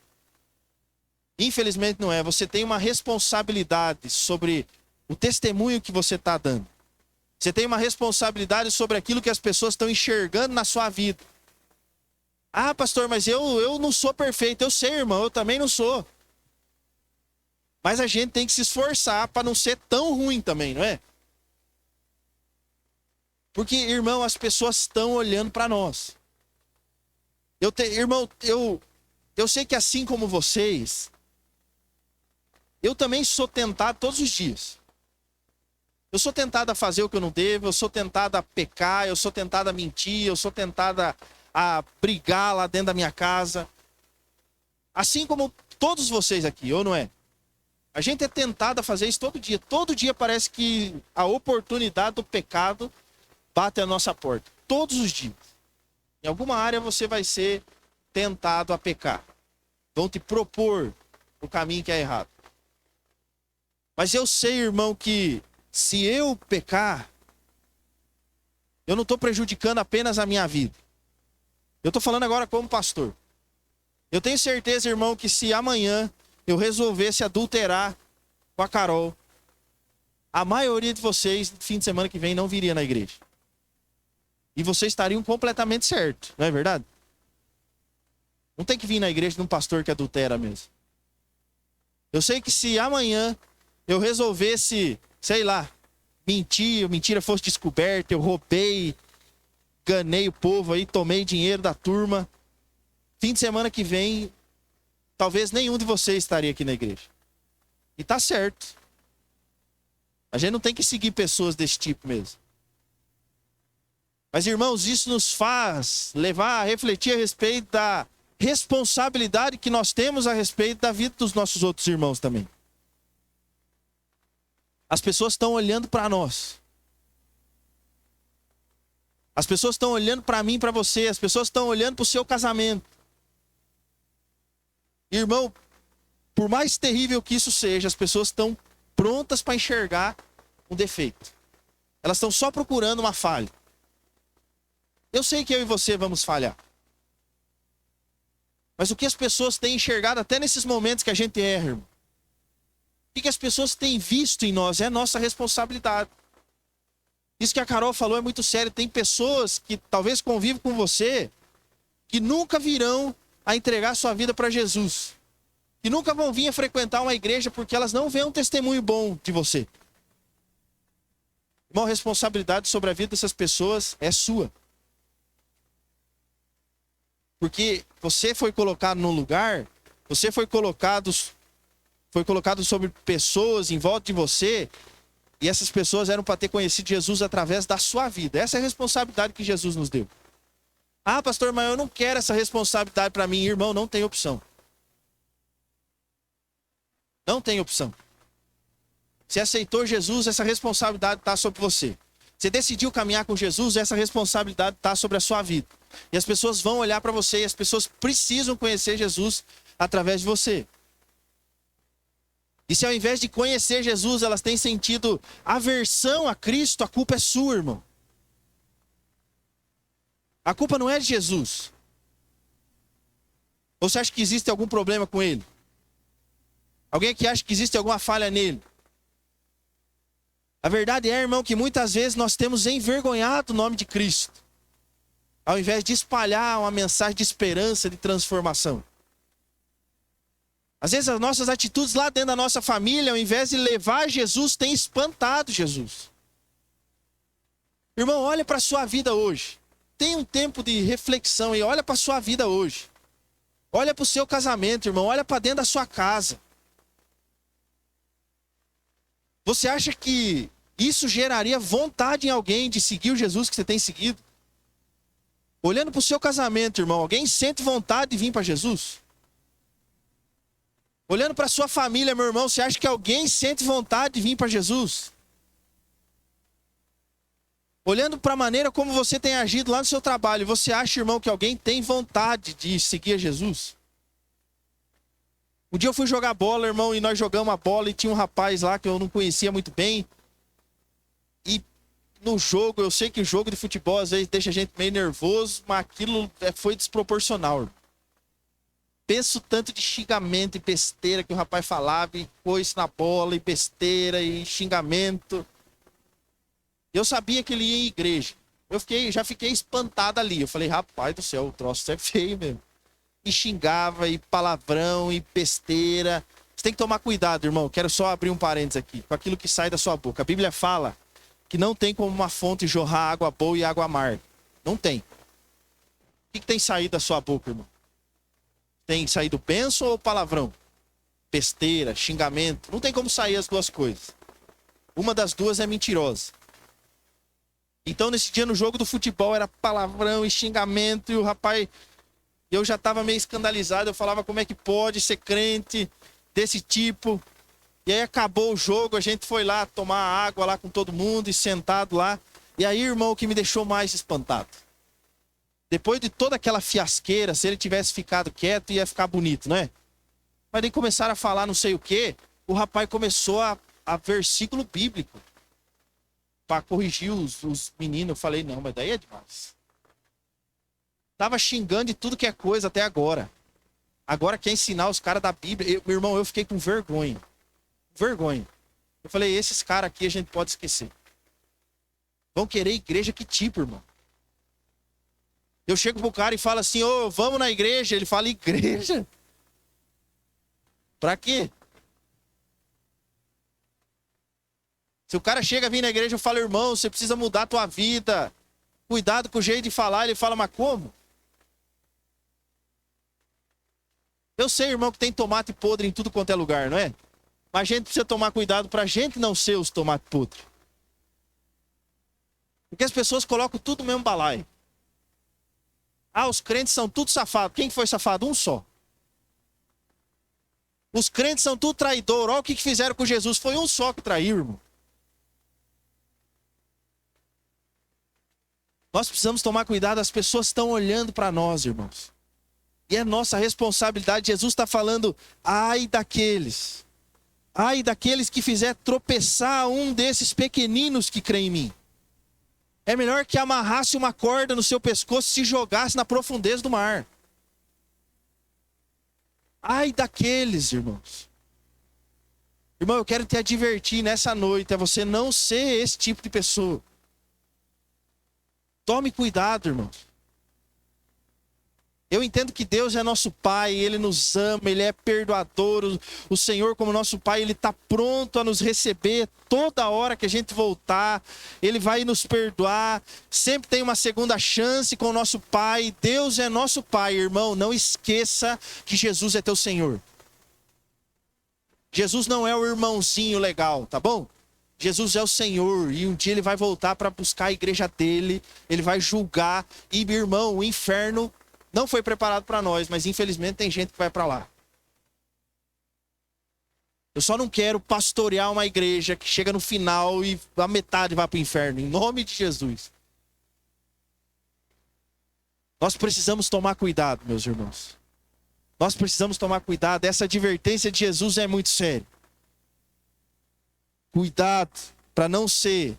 Infelizmente não é. Você tem uma responsabilidade sobre o testemunho que você está dando. Você tem uma responsabilidade sobre aquilo que as pessoas estão enxergando na sua vida. Ah, pastor, mas eu não sou perfeito. Eu sei, irmão, eu também não sou. Mas a gente tem que se esforçar para não ser tão ruim também, não é? Porque, irmão, as pessoas estão olhando para nós. Irmão, eu sei que assim como vocês, eu também sou tentado todos os dias. Eu sou tentado a fazer o que eu não devo, eu sou tentado a pecar, eu sou tentado a mentir, eu sou tentado a brigar lá dentro da minha casa. Assim como todos vocês aqui, ou não é? A gente é tentado a fazer isso todo dia. Todo dia parece que a oportunidade do pecado bate à nossa porta. Todos os dias. Em alguma área você vai ser tentado a pecar. Vão te propor o caminho que é errado. Mas eu sei, irmão, que se eu pecar, eu não estou prejudicando apenas a minha vida. Eu estou falando agora como pastor. Eu tenho certeza, irmão, que se amanhã eu resolvesse adulterar com a Carol, a maioria de vocês, no fim de semana que vem, não viria na igreja. E vocês estariam completamente certos, não é verdade? Não tem que vir na igreja de um pastor que adultera mesmo. Eu sei que se amanhã eu resolvesse, sei lá, mentir, a mentira fosse descoberta, eu roubei, enganei o povo aí, tomei dinheiro da turma, fim de semana que vem, talvez nenhum de vocês estaria aqui na igreja. E tá certo. A gente não tem que seguir pessoas desse tipo mesmo. Mas, irmãos, isso nos faz levar a refletir a respeito da responsabilidade que nós temos a respeito da vida dos nossos outros irmãos também. As pessoas estão olhando para nós. As pessoas estão olhando para mim, para você. As pessoas estão olhando para o seu casamento. Irmão, por mais terrível que isso seja, as pessoas estão prontas para enxergar um defeito. Elas estão só procurando uma falha. Eu sei que eu e você vamos falhar. Mas o que as pessoas têm enxergado até nesses momentos que a gente erra, irmão? O que as pessoas têm visto em nós é nossa responsabilidade. Isso que a Carol falou é muito sério. Tem pessoas que talvez convivem com você que nunca virão a entregar sua vida para Jesus. Que nunca vão vir a frequentar uma igreja porque elas não veem um testemunho bom de você. Irmão, a responsabilidade sobre a vida dessas pessoas é sua. Porque você foi colocado num lugar, você foi colocado sobre pessoas em volta de você, e essas pessoas eram para ter conhecido Jesus através da sua vida. Essa é a responsabilidade que Jesus nos deu. Ah, pastor, mas eu não quero essa responsabilidade para mim. Irmão, não tem opção. Não tem opção. Você aceitou Jesus, essa responsabilidade está sobre você. Você decidiu caminhar com Jesus, essa responsabilidade está sobre a sua vida. E as pessoas vão olhar para você, e as pessoas precisam conhecer Jesus através de você. E se ao invés de conhecer Jesus, elas têm sentido aversão a Cristo, a culpa é sua, irmão. A culpa não é de Jesus. Ou você acha que existe algum problema com ele? Alguém que acha que existe alguma falha nele? A verdade é, irmão, que muitas vezes nós temos envergonhado o nome de Cristo, ao invés de espalhar uma mensagem de esperança, de transformação. Às vezes as nossas atitudes lá dentro da nossa família, ao invés de levar Jesus, tem espantado Jesus. Irmão, olha para a sua vida hoje. Tem um tempo de reflexão e olha para a sua vida hoje. Olha para o seu casamento, irmão. Olha para dentro da sua casa. Você acha que isso geraria vontade em alguém de seguir o Jesus que você tem seguido? Olhando para o seu casamento, irmão, alguém sente vontade de vir para Jesus? Olhando para a sua família, meu irmão, você acha que alguém sente vontade de vir para Jesus? Olhando para a maneira como você tem agido lá no seu trabalho, você acha, irmão, que alguém tem vontade de seguir a Jesus? Um dia eu fui jogar bola, irmão, e nós jogamos a bola e tinha um rapaz lá que eu não conhecia muito bem. E no jogo, eu sei que o jogo de futebol às vezes deixa a gente meio nervoso, mas aquilo foi desproporcional, irmão. Penso tanto de xingamento e besteira que o rapaz falava, e coisa na bola, e besteira, e xingamento. Eu sabia que ele ia em igreja. Já fiquei espantado ali. Eu falei, rapaz do céu, o troço é feio mesmo. E xingava, e palavrão, e besteira. Você tem que tomar cuidado, irmão. Quero só abrir um parênteses aqui, com aquilo que sai da sua boca. A Bíblia fala que não tem como uma fonte jorrar água boa e água amarga. Não tem. O que tem saído da sua boca, irmão? Tem saído bênção ou palavrão? Besteira, xingamento. Não tem como sair as duas coisas. Uma das duas é mentirosa. Então, nesse dia no jogo do futebol, era palavrão e xingamento. E o rapaz, eu já estava meio escandalizado. Eu falava, como é que pode ser crente desse tipo? E aí acabou o jogo, a gente foi lá tomar água lá com todo mundo e sentado lá. E aí, irmão, o que me deixou mais espantado. Depois de toda aquela fiasqueira, se ele tivesse ficado quieto, ia ficar bonito, não é? Mas daí começaram a falar não sei o quê. O rapaz começou a versículo bíblico para corrigir os meninos. Eu falei, não, mas daí é demais. Tava xingando de tudo que é coisa até agora. Agora quer ensinar os caras da Bíblia. Meu irmão, eu fiquei com vergonha. Vergonha. Eu falei, esses caras aqui a gente pode esquecer. Vão querer igreja que tipo, irmão? Eu chego pro cara e falo assim, ô, vamos na igreja. Ele fala, igreja? Pra quê? Se o cara chega a vir na igreja, eu falo, irmão, você precisa mudar a tua vida. Cuidado com o jeito de falar. Ele fala, mas como? Eu sei, irmão, que tem tomate podre em tudo quanto é lugar, não é? Mas a gente precisa tomar cuidado pra gente não ser os tomates podres. Porque as pessoas colocam tudo no mesmo balaio. Ah, os crentes são tudo safados. Quem foi safado? Um só. Os crentes são tudo traidor. Olha o que fizeram com Jesus. Foi um só que traiu, irmão. Nós precisamos tomar cuidado. As pessoas estão olhando para nós, irmãos. E é nossa responsabilidade. Jesus está falando, ai daqueles que fizer tropeçar um desses pequeninos que crê em mim. É melhor que amarrasse uma corda no seu pescoço e se jogasse na profundeza do mar. Ai daqueles, irmãos. Irmão, eu quero te advertir nessa noite, é você não ser esse tipo de pessoa. Tome cuidado, irmãos. Eu entendo que Deus é nosso Pai, Ele nos ama, Ele é perdoador. O Senhor, como nosso Pai, Ele está pronto a nos receber toda hora que a gente voltar. Ele vai nos perdoar. Sempre tem uma segunda chance com o nosso Pai. Deus é nosso Pai, irmão. Não esqueça que Jesus é teu Senhor. Jesus não é o irmãozinho legal, tá bom? Jesus é o Senhor e um dia Ele vai voltar para buscar a igreja dEle. Ele vai julgar. E, meu irmão, o inferno não foi preparado para nós, mas infelizmente tem gente que vai para lá. Eu só não quero pastorear uma igreja que chega no final e a metade vai para o inferno, em nome de Jesus. Nós precisamos tomar cuidado, meus irmãos. Nós precisamos tomar cuidado. Essa advertência de Jesus é muito séria. Cuidado para não ser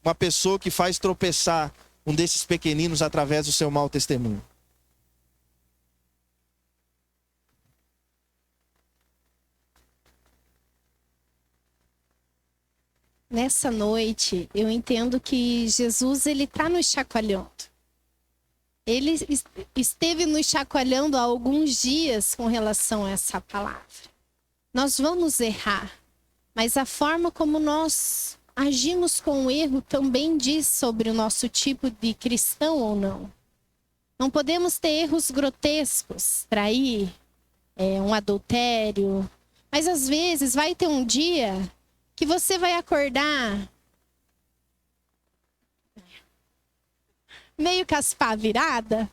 uma pessoa que faz tropeçar um desses pequeninos através do seu mau testemunho. Nessa noite, eu entendo que Jesus, ele está nos chacoalhando. Ele esteve nos chacoalhando há alguns dias com relação a essa palavra. Nós vamos errar, mas a forma como nós agimos com o erro também diz sobre o nosso tipo de cristão ou não. Não podemos ter erros grotescos, trair, um adultério, mas às vezes vai ter um dia que você vai acordar meio caspar virada,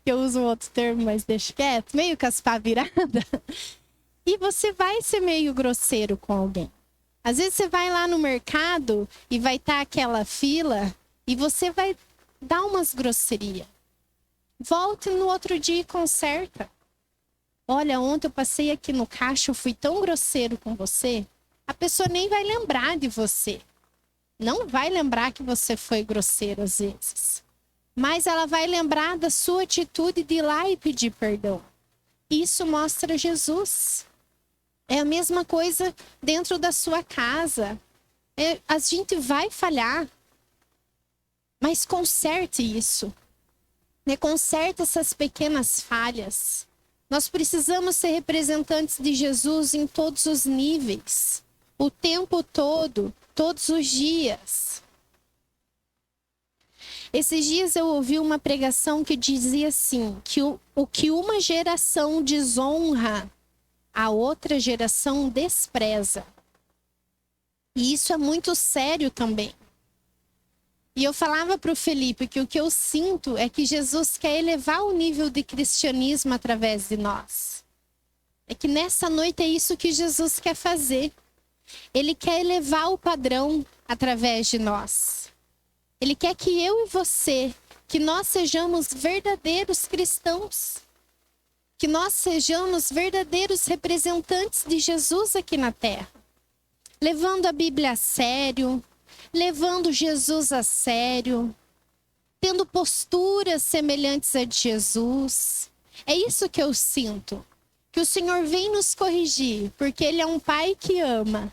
que eu uso um outro termo, mas deixa quieto, meio caspar virada, e você vai ser meio grosseiro com alguém. Às vezes você vai lá no mercado e vai estar aquela fila e você vai dar umas grosserias. Volte no outro dia e conserta. Olha, ontem eu passei aqui no caixa, eu fui tão grosseiro com você. A pessoa nem vai lembrar de você. Não vai lembrar que você foi grosseiro às vezes. Mas ela vai lembrar da sua atitude de ir lá e pedir perdão. Isso mostra Jesus. É a mesma coisa dentro da sua casa. A gente vai falhar. Mas conserte isso. Né? Conserte essas pequenas falhas. Nós precisamos ser representantes de Jesus em todos os níveis. O tempo todo, todos os dias. Esses dias eu ouvi uma pregação que dizia assim, que o que uma geração desonra, a outra geração despreza. E isso é muito sério também. E eu falava para o Felipe que o que eu sinto é que Jesus quer elevar o nível de cristianismo através de nós. É que nessa noite é isso que Jesus quer fazer. Ele quer elevar o padrão através de nós. Ele quer que eu e você, que nós sejamos verdadeiros cristãos. Que nós sejamos verdadeiros representantes de Jesus aqui na terra. Levando a Bíblia a sério, levando Jesus a sério, tendo posturas semelhantes a de Jesus. É isso que eu sinto. Que o Senhor vem nos corrigir, porque Ele é um pai que ama.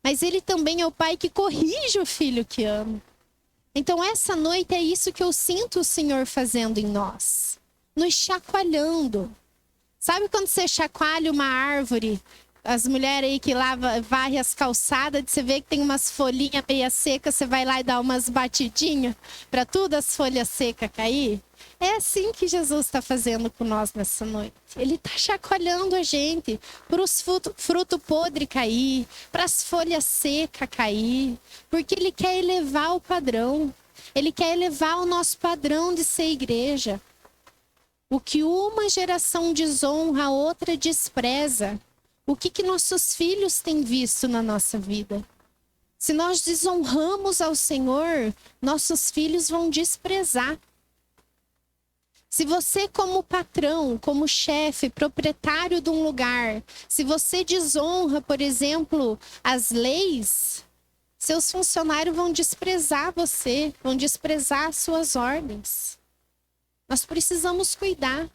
Mas Ele também é o pai que corrige o filho que ama. Então essa noite é isso que eu sinto o Senhor fazendo em nós. Nos chacoalhando. Sabe quando você chacoalha uma árvore? As mulheres aí que varrem as calçadas, você vê que tem umas folhinhas meia secas, você vai lá e dá umas batidinhas para todas as folhas secas cair. É assim que Jesus está fazendo com nós nessa noite. Ele está chacoalhando a gente para os frutos podres cair, para as folhas secas cair, porque Ele quer elevar o padrão. Ele quer elevar o nosso padrão de ser igreja. O que uma geração desonra, a outra despreza. O que nossos filhos têm visto na nossa vida? Se nós desonramos ao Senhor, nossos filhos vão desprezar. Se você, como patrão, como chefe, proprietário de um lugar, se você desonra, por exemplo, as leis, seus funcionários vão desprezar você, vão desprezar as suas ordens. Nós precisamos cuidar.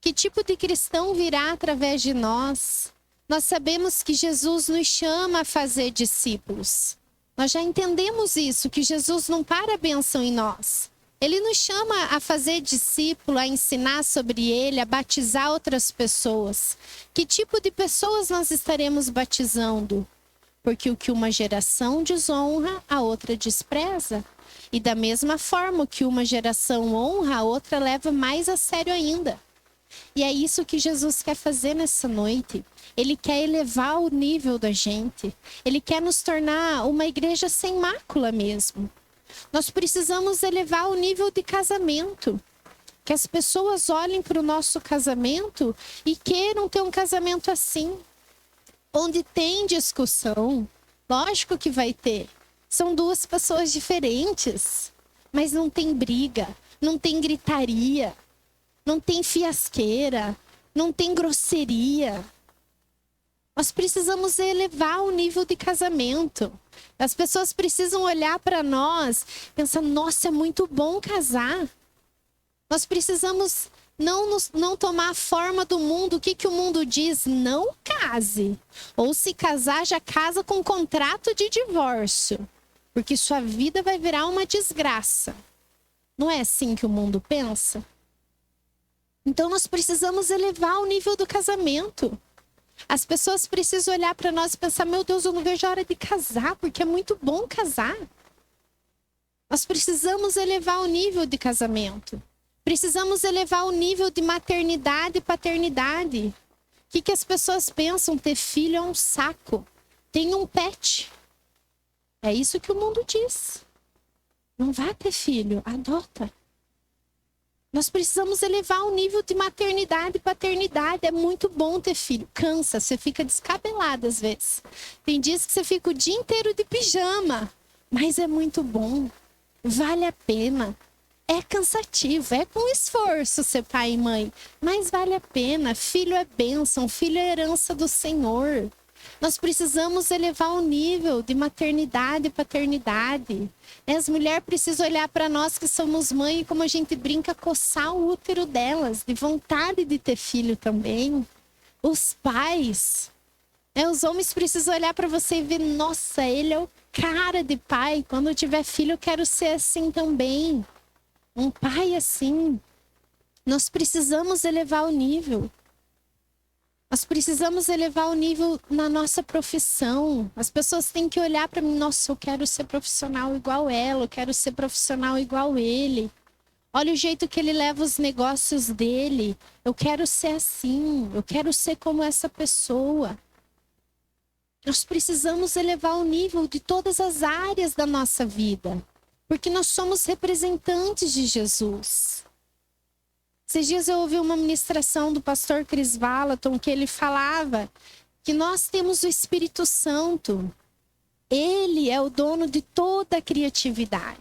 Que tipo de cristão virá através de nós? Nós sabemos que Jesus nos chama a fazer discípulos. Nós já entendemos isso, que Jesus não para a bênção em nós. Ele nos chama a fazer discípulo, a ensinar sobre Ele, a batizar outras pessoas. Que tipo de pessoas nós estaremos batizando? Porque o que uma geração desonra, a outra despreza. E da mesma forma que uma geração honra, a outra leva mais a sério ainda. E é isso que Jesus quer fazer nessa noite. Ele quer elevar o nível da gente. Ele quer nos tornar uma igreja sem mácula mesmo. Nós precisamos elevar o nível de casamento. Que as pessoas olhem para o nosso casamento e queiram ter um casamento assim. Onde tem discussão. Lógico que vai ter. São duas pessoas diferentes. Mas não tem briga. Não tem gritaria. Não tem fiasqueira. Não tem grosseria. Nós precisamos elevar o nível de casamento. As pessoas precisam olhar para nós e pensar, nossa, é muito bom casar. Nós precisamos não tomar a forma do mundo. O que o mundo diz? Não case. Ou se casar, já casa com contrato de divórcio. Porque sua vida vai virar uma desgraça. Não é assim que o mundo pensa? Então nós precisamos elevar o nível do casamento. As pessoas precisam olhar para nós e pensar, meu Deus, eu não vejo a hora de casar, porque é muito bom casar. Nós precisamos elevar o nível de casamento. Precisamos elevar o nível de maternidade e paternidade. O que as pessoas pensam? Ter filho é um saco. Tem um pet. É isso que o mundo diz. Não vá ter filho, adota. Nós precisamos elevar o nível de maternidade e paternidade. É muito bom ter filho. Cansa, você fica descabelado às vezes. Tem dias que você fica o dia inteiro de pijama. Mas é muito bom. Vale a pena. É cansativo, é com esforço ser pai e mãe. Mas vale a pena. Filho é bênção, filho é herança do Senhor. Nós precisamos elevar o nível de maternidade e paternidade. As mulheres precisam olhar para nós que somos mãe e como a gente brinca, coçar o útero delas, de vontade de ter filho também. Os pais, Os homens precisam olhar para você e ver, nossa, ele é o cara de pai. Quando eu tiver filho, eu quero ser assim também. Um pai assim. Nós precisamos elevar o nível. Nós precisamos elevar o nível na nossa profissão. As pessoas têm que olhar para mim, nossa, eu quero ser profissional igual ela, eu quero ser profissional igual ele. Olha o jeito que ele leva os negócios dele. Eu quero ser assim, eu quero ser como essa pessoa. Nós precisamos elevar o nível de todas as áreas da nossa vida, porque nós somos representantes de Jesus. Esses dias eu ouvi uma ministração do pastor Chris Valaton, que ele falava que nós temos o Espírito Santo. Ele é o dono de toda a criatividade.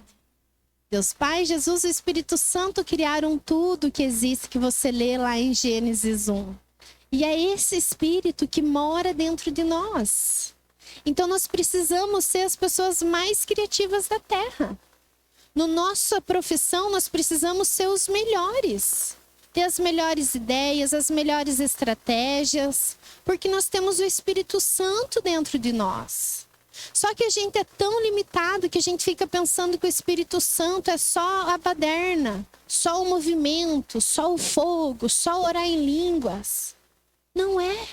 Deus Pai, Jesus e o Espírito Santo criaram tudo que existe, que você lê lá em Gênesis 1. E é esse Espírito que mora dentro de nós. Então nós precisamos ser as pessoas mais criativas da Terra. Na nossa profissão, nós precisamos ser os melhores. Ter as melhores ideias, as melhores estratégias. Porque nós temos o Espírito Santo dentro de nós. Só que a gente é tão limitado que a gente fica pensando que o Espírito Santo é só a baderna. Só o movimento, só o fogo, só orar em línguas. Não é.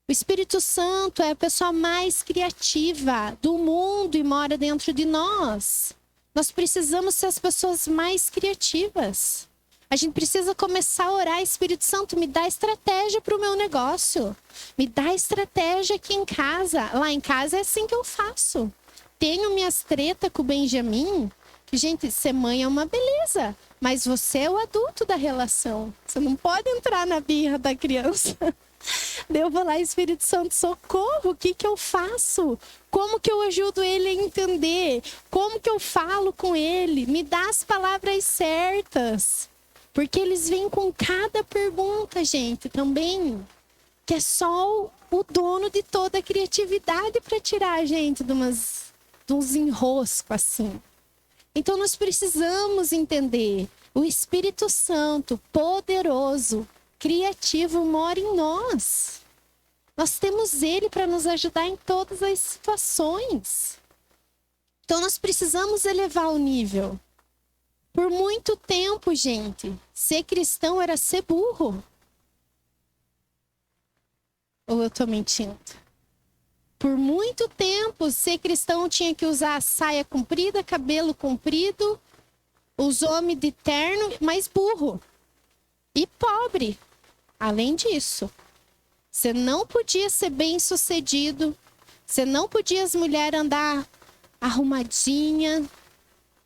O Espírito Santo é a pessoa mais criativa do mundo e mora dentro de nós. Nós precisamos ser as pessoas mais criativas. A gente precisa começar a orar, Espírito Santo, me dá estratégia para o meu negócio. Me dá estratégia aqui em casa. Lá em casa é assim que eu faço. Tenho minhas tretas com o Benjamin. Gente, ser mãe é uma beleza. Mas você é o adulto da relação. Você não pode entrar na birra da criança. Eu vou lá, Espírito Santo, socorro, o que eu faço? Como que eu ajudo ele a entender? Como que eu falo com ele? Me dá as palavras certas. Porque eles vêm com cada pergunta, gente, também. Que é só o dono de toda a criatividade para tirar a gente de uns enroscos assim. Então nós precisamos entender. O Espírito Santo, poderoso, criativo, mora em nós. Nós temos ele para nos ajudar em todas as situações. Então nós precisamos elevar o nível. Por muito tempo, gente, ser cristão era ser burro. Ou eu estou mentindo? Por muito tempo, ser cristão tinha que usar saia comprida, cabelo comprido, os homens de terno, mas burro. E pobre. Além disso, você não podia ser bem-sucedido, você não podia as mulheres andar arrumadinha,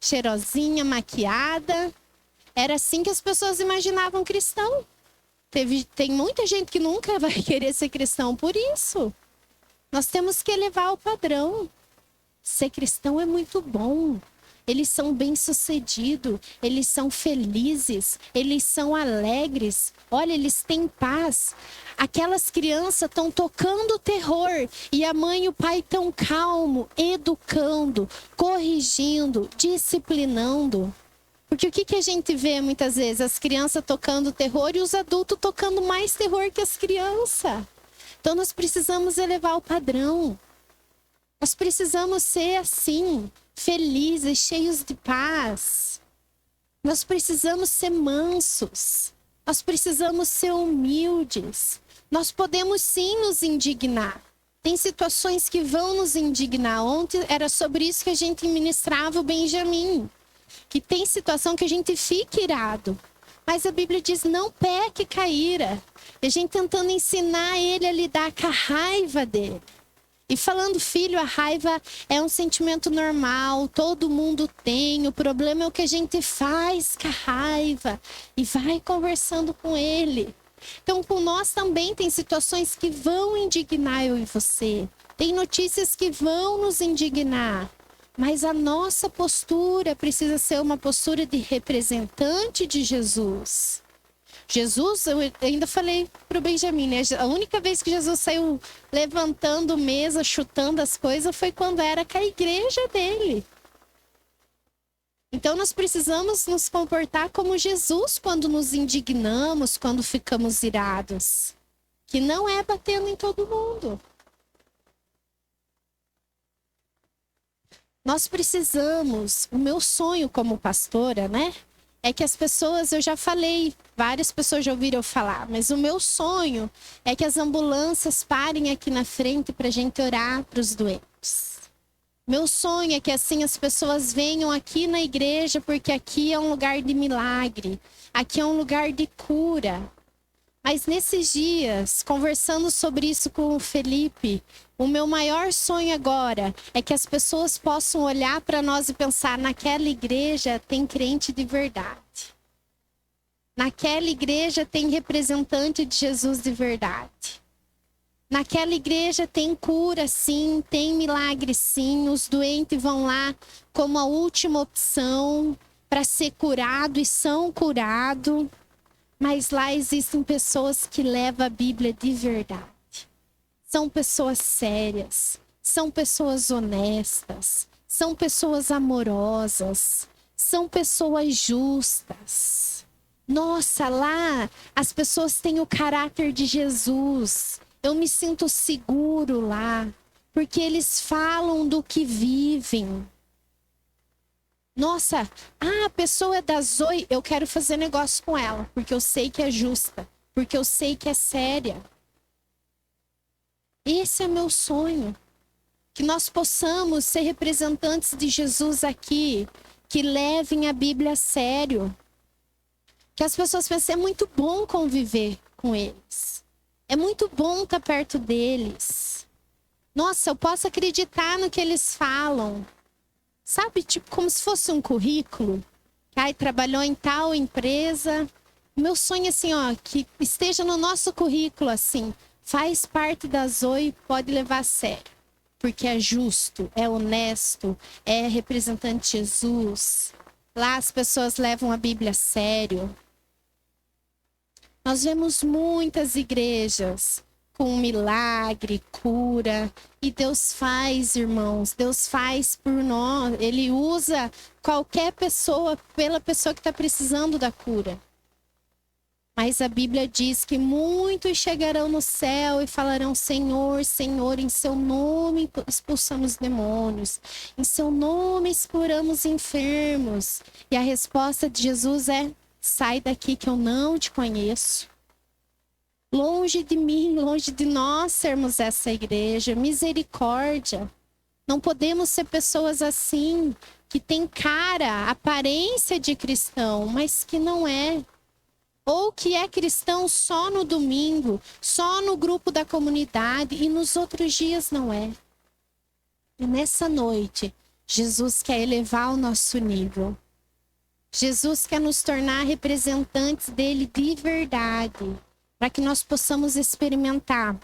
cheirosinha, maquiada. Era assim que as pessoas imaginavam cristão. Tem muita gente que nunca vai querer ser cristão por isso. Nós temos que elevar o padrão. Ser cristão é muito bom. Eles são bem-sucedidos, eles são felizes, eles são alegres. Olha, eles têm paz. Aquelas crianças estão tocando terror e a mãe e o pai estão calmo, educando, corrigindo, disciplinando. Porque o que a gente vê muitas vezes? As crianças tocando terror e os adultos tocando mais terror que as crianças. Então nós precisamos elevar o padrão. Nós precisamos ser assim, felizes, cheios de paz. Nós precisamos ser mansos. Nós precisamos ser humildes. Nós podemos sim nos indignar. Tem situações que vão nos indignar. Ontem era sobre isso que a gente ministrava o Benjamin. Que tem situação que a gente fica irado. Mas a Bíblia diz, não peque com a ira. E a gente tentando ensinar ele a lidar com a raiva dele. E falando, filho, a raiva é um sentimento normal, todo mundo tem. O problema é o que a gente faz com a raiva. E vai conversando com ele. Então, com nós também tem situações que vão indignar eu e você. Tem notícias que vão nos indignar. Mas a nossa postura precisa ser uma postura de representante de Jesus. Jesus, eu ainda falei para o Benjamin, né? A única vez que Jesus saiu levantando mesa, chutando as coisas, foi quando era com a igreja dele. Então nós precisamos nos comportar como Jesus quando nos indignamos, quando ficamos irados. que não é batendo em todo mundo. Nós precisamos, o meu sonho como pastora, né? É que as pessoas, eu já falei, várias pessoas já ouviram eu falar, mas o meu sonho é que as ambulâncias parem aqui na frente para a gente orar para os doentes. Meu sonho é que assim as pessoas venham aqui na igreja, porque aqui é um lugar de milagre, aqui é um lugar de cura. Mas nesses dias, conversando sobre isso com o Felipe, o meu maior sonho agora é que as pessoas possam olhar para nós e pensar: naquela igreja tem crente de verdade. Naquela igreja tem representante de Jesus de verdade. Naquela igreja tem cura sim, tem milagre sim. Os doentes vão lá como a última opção para ser curado e são curados. Mas lá existem pessoas que levam a Bíblia de verdade. São pessoas sérias, são pessoas honestas, são pessoas amorosas, são pessoas justas. Nossa, lá as pessoas têm o caráter de Jesus. Eu me sinto seguro lá, porque eles falam do que vivem. Nossa, a pessoa é da Zoe, eu quero fazer negócio com ela, porque eu sei que é justa, porque eu sei que é séria. Esse é meu sonho, que nós possamos ser representantes de Jesus aqui, que levem a Bíblia a sério. Que as pessoas pensem: é muito bom conviver com eles, é muito bom estar perto deles. Nossa, eu posso acreditar no que eles falam. Sabe, tipo, como se fosse um currículo. Ai, trabalhou em tal empresa. O meu sonho é assim, ó, que esteja no nosso currículo assim. Faz parte da Zoe, pode levar a sério. Porque é justo, é honesto, é representante de Jesus. Lá as pessoas levam a Bíblia a sério. Nós vemos muitas igrejas com milagre, cura. E Deus faz, irmãos. Deus faz por nós. Ele usa qualquer pessoa, pela pessoa que está precisando da cura. Mas a Bíblia diz que muitos chegarão no céu e falarão: Senhor, Senhor, em seu nome expulsamos demônios. Em seu nome curamos enfermos. E a resposta de Jesus é: sai daqui que eu não te conheço. Longe de mim, longe de nós sermos essa igreja. Misericórdia. Não podemos ser pessoas assim, que tem cara, aparência de cristão, mas que não é. Ou que é cristão só no domingo, só no grupo da comunidade e nos outros dias não é. E nessa noite, Jesus quer elevar o nosso nível. Jesus quer nos tornar representantes dele de verdade, para que nós possamos experimentar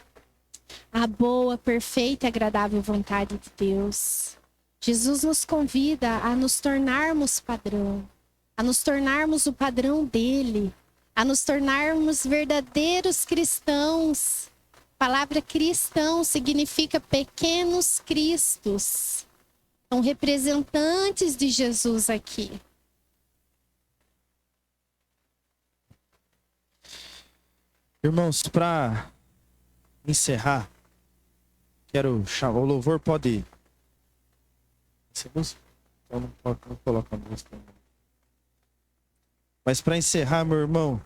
a boa, perfeita e agradável vontade de Deus. Jesus nos convida a nos tornarmos padrão, a nos tornarmos o padrão dele, a nos tornarmos verdadeiros cristãos. A palavra cristão significa pequenos cristos. São representantes de Jesus aqui. Irmãos, para encerrar, quero chamar. O louvor pode. Eu não coloco a música. Mas para encerrar, meu irmão,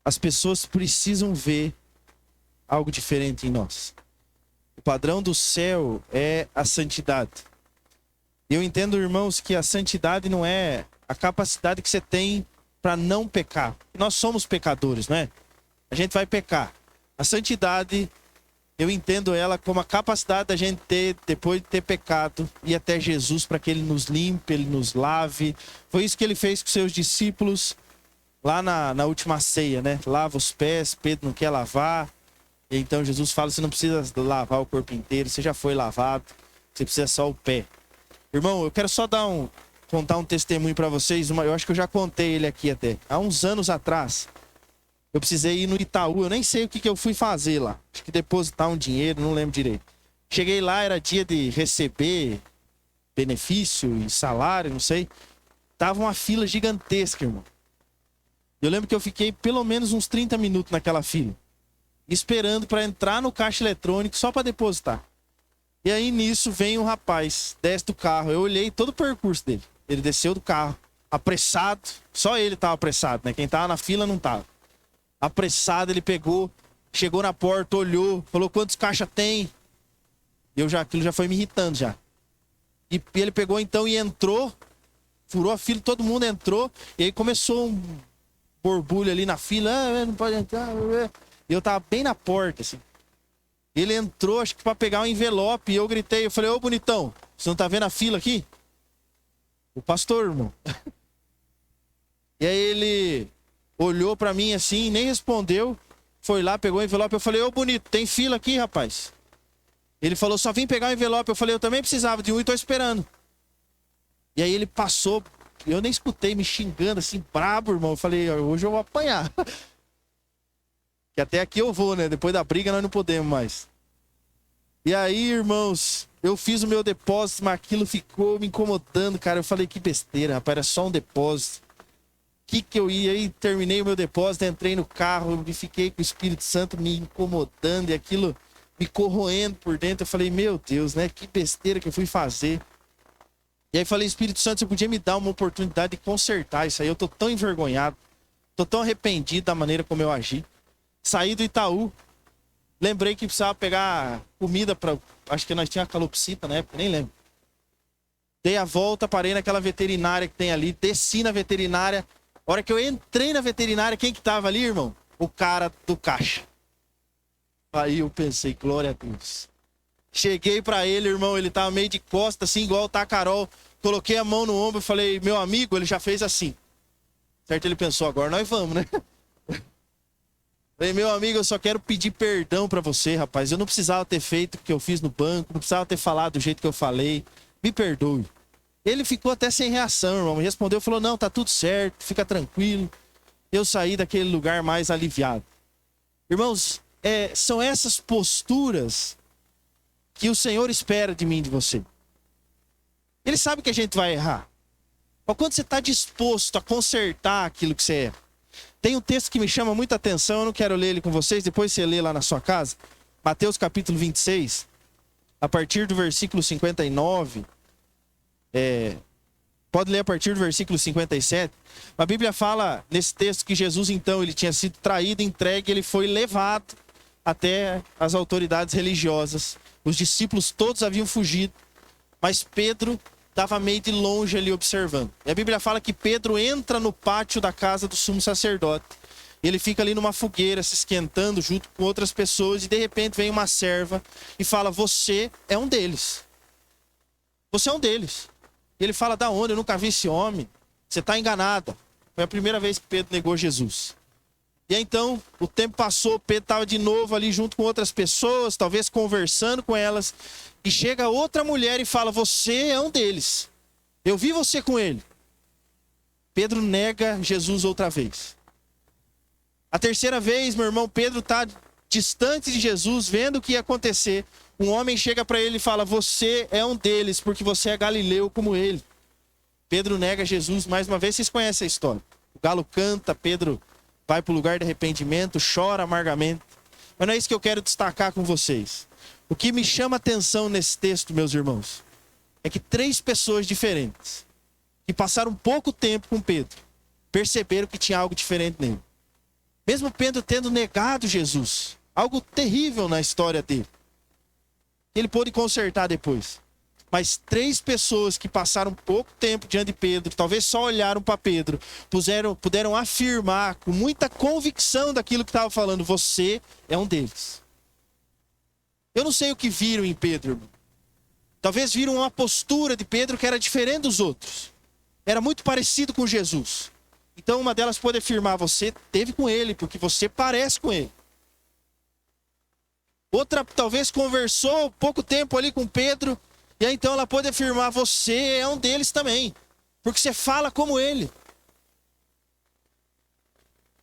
as pessoas precisam ver algo diferente em nós. O padrão do céu é a santidade. Eu entendo, irmãos, que a santidade não é a capacidade que você tem para não pecar. Nós somos pecadores, não é? A gente vai pecar. A santidade, eu entendo ela como a capacidade da gente ter, depois de ter pecado, ir até Jesus para que ele nos limpe, ele nos lave. Foi isso que ele fez com seus discípulos lá na última ceia, né? Lava os pés, Pedro não quer lavar. E então Jesus fala: você não precisa lavar o corpo inteiro, você já foi lavado, você precisa só o pé. Irmão, eu quero só contar um testemunho para vocês. Eu acho que eu já contei ele aqui até. Há uns anos atrás, eu precisei ir no Itaú. Eu nem sei o que eu fui fazer lá. Acho que depositar um dinheiro, não lembro direito. Cheguei lá, era dia de receber benefício e salário, não sei. Tava uma fila gigantesca, irmão. Eu lembro que eu fiquei pelo menos uns 30 minutos naquela fila, esperando para entrar no caixa eletrônico só para depositar. E aí nisso vem um rapaz, desce do carro. Eu olhei todo o percurso dele. Ele desceu do carro, apressado. Só ele estava apressado, né? Quem estava na fila não estava. Apressado, ele pegou, chegou na porta, olhou, falou quantos caixas tem. Aquilo já foi me irritando já. E ele pegou então e entrou, furou a fila, todo mundo entrou. E aí começou um borbulho ali na fila. Ah, não pode entrar. E eu tava bem na porta, assim. Ele entrou, acho que pra pegar um envelope. E eu gritei, eu falei, ô bonitão, você não tá vendo a fila aqui? O pastor, irmão. E aí ele olhou pra mim assim, nem respondeu. Foi lá, pegou o envelope. Eu falei, ô bonito, tem fila aqui, rapaz? Ele falou, só vim pegar o envelope. Eu falei, eu também precisava de um e tô esperando. E aí ele passou, eu nem escutei, me xingando assim, brabo, irmão. Eu falei, hoje eu vou apanhar. Que até aqui eu vou, né? Depois da briga nós não podemos mais. E aí, irmãos, eu fiz o meu depósito, mas aquilo ficou me incomodando, cara. Eu falei, que besteira, rapaz, era só um depósito. Que eu ia aí, terminei o meu depósito, entrei no carro e fiquei com o Espírito Santo me incomodando e aquilo me corroendo por dentro. Eu falei, meu Deus, né? Que besteira que eu fui fazer. E aí falei, Espírito Santo, você podia me dar uma oportunidade de consertar isso aí. Eu tô tão envergonhado, tô tão arrependido da maneira como eu agi. Saí do Itaú, lembrei que precisava pegar comida para, acho que nós tínhamos calopsita na época, nem lembro. Dei a volta, parei naquela veterinária que tem ali, desci na veterinária. A hora que eu entrei na veterinária, quem que tava ali, irmão? O cara do caixa. Aí eu pensei, glória a Deus. Cheguei pra ele, irmão, ele tava meio de costas, assim, igual tá a Carol. Coloquei a mão no ombro e falei, meu amigo, ele já fez assim. Certo? Ele pensou, agora nós vamos, né? Falei, meu amigo, eu só quero pedir perdão pra você, rapaz. Eu não precisava ter feito o que eu fiz no banco, não precisava ter falado do jeito que eu falei. Me perdoe. Ele ficou até sem reação, irmão. Me respondeu, falou, não, tá tudo certo, fica tranquilo. Eu saí daquele lugar mais aliviado. Irmãos, são essas posturas que o Senhor espera de mim e de você. Ele sabe que a gente vai errar. Mas quando você está disposto a consertar aquilo que você erra. Tem um texto que me chama muita atenção, eu não quero ler ele com vocês, depois você lê lá na sua casa. Mateus capítulo 26, a partir do versículo 59. Pode ler a partir do versículo 57. A Bíblia fala nesse texto que Jesus, então, ele tinha sido traído, entregue, ele foi levado até as autoridades religiosas. Os discípulos todos haviam fugido, mas Pedro estava meio de longe ali observando. E a Bíblia fala que Pedro entra no pátio da casa do sumo sacerdote. Ele fica ali numa fogueira, se esquentando junto com outras pessoas, e de repente vem uma serva e fala, você é um deles. Você é um deles. E ele fala, da onde? Eu nunca vi esse homem. Você está enganada. Foi a primeira vez que Pedro negou Jesus. E aí, então, o tempo passou, Pedro estava de novo ali junto com outras pessoas, talvez conversando com elas. E chega outra mulher e fala, você é um deles. Eu vi você com ele. Pedro nega Jesus outra vez. A terceira vez, meu irmão, Pedro está distante de Jesus, vendo o que ia acontecer. Um homem chega para ele e fala, você é um deles, porque você é galileu como ele. Pedro nega Jesus mais uma vez, vocês conhecem a história. O galo canta, Pedro vai para o lugar de arrependimento, chora amargamente. Mas não é isso que eu quero destacar com vocês. O que me chama a atenção nesse texto, meus irmãos, é que 3 pessoas diferentes, que passaram pouco tempo com Pedro, perceberam que tinha algo diferente nele. Mesmo Pedro tendo negado Jesus, algo terrível na história dele, que ele pôde consertar depois. Mas 3 pessoas que passaram pouco tempo diante de Pedro, talvez só olharam para Pedro, puderam afirmar com muita convicção daquilo que estava falando, você é um deles. Eu não sei o que viram em Pedro, irmão. Talvez viram uma postura de Pedro que era diferente dos outros. Era muito parecido com Jesus. Então uma delas pode afirmar, você esteve com ele, porque você parece com ele. Outra talvez conversou pouco tempo ali com Pedro, e aí então ela pode afirmar, você é um deles também, porque você fala como ele.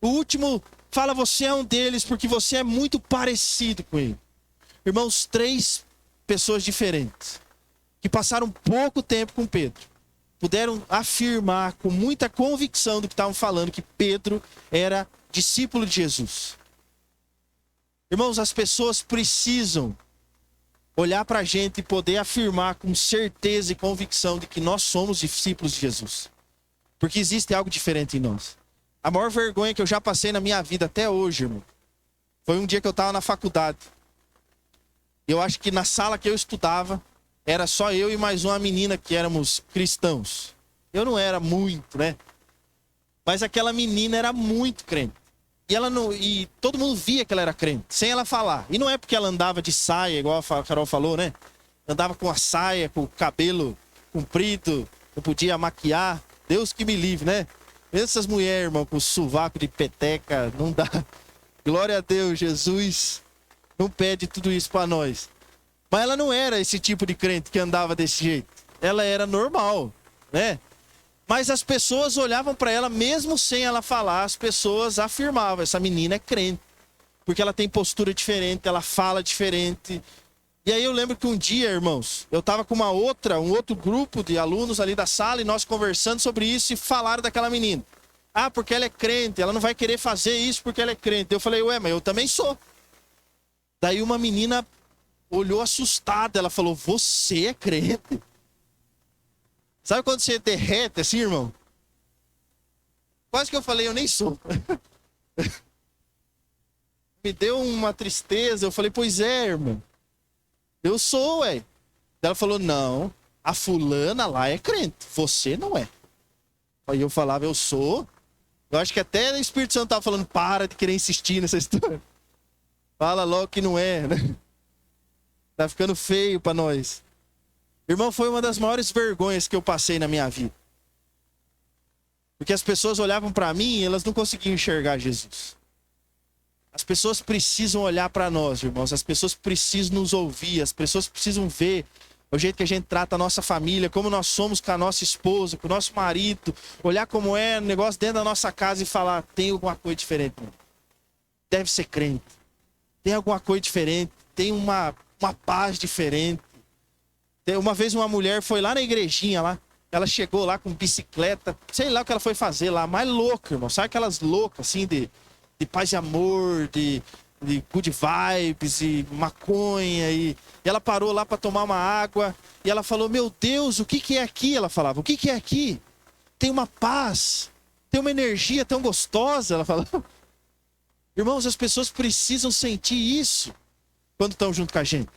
O último fala, você é um deles, porque você é muito parecido com ele. Irmãos, 3 pessoas diferentes, que passaram pouco tempo com Pedro, puderam afirmar com muita convicção do que estavam falando, que Pedro era discípulo de Jesus. Irmãos, as pessoas precisam olhar para a gente e poder afirmar com certeza e convicção de que nós somos discípulos de Jesus. Porque existe algo diferente em nós. A maior vergonha que eu já passei na minha vida até hoje, irmão, foi um dia que eu estava na faculdade. Eu acho que na sala que eu estudava, era só eu e mais uma menina que éramos cristãos. Eu não era muito, né? Mas aquela menina era muito crente. E todo mundo via que ela era crente, sem ela falar. E não é porque ela andava de saia, igual a Carol falou, né? Andava com a saia, com o cabelo comprido, não podia maquiar. Deus que me livre, né? Essas mulheres, irmão, com o sovaco de peteca, não dá. Glória a Deus, Jesus não pede tudo isso para nós. Mas ela não era esse tipo de crente que andava desse jeito. Ela era normal, né? Mas as pessoas olhavam para ela, mesmo sem ela falar, as pessoas afirmavam, essa menina é crente. Porque ela tem postura diferente, ela fala diferente. E aí eu lembro que um dia, irmãos, eu estava com um outro grupo de alunos ali da sala, e nós conversando sobre isso, e falaram daquela menina. Ah, porque ela é crente, ela não vai querer fazer isso porque ela é crente. Eu falei, ué, mas eu também sou. Daí uma menina olhou assustada, ela falou, você é crente? Sabe quando você derrete assim, irmão? Quase que eu falei, eu nem sou. Me deu uma tristeza, eu falei, pois é, irmão. Eu sou, ué. Ela falou, não, a fulana lá é crente, você não é. Aí eu falava, eu sou. Eu acho que até o Espírito Santo estava falando, para de querer insistir nessa história. Fala logo que não é, né? Tá ficando feio para nós. Irmão, foi uma das maiores vergonhas que eu passei na minha vida. Porque as pessoas olhavam para mim e elas não conseguiam enxergar Jesus. As pessoas precisam olhar para nós, irmãos. As pessoas precisam nos ouvir. As pessoas precisam ver o jeito que a gente trata a nossa família, como nós somos com a nossa esposa, com o nosso marido. Olhar como é o negócio dentro da nossa casa e falar, tem alguma coisa diferente. Irmão. Deve ser crente. Tem alguma coisa diferente. Tem uma paz diferente. Uma vez uma mulher foi lá na igrejinha lá, ela chegou lá com bicicleta, sei lá o que ela foi fazer lá, mais louca, irmão, sabe aquelas loucas assim de paz e amor, de good vibes e maconha, e ela parou lá para tomar uma água, e ela falou, meu Deus, o que é aqui? Ela falava, o que é aqui? Tem uma paz, tem uma energia tão gostosa, ela falou. Irmãos, as pessoas precisam sentir isso quando estão junto com a gente.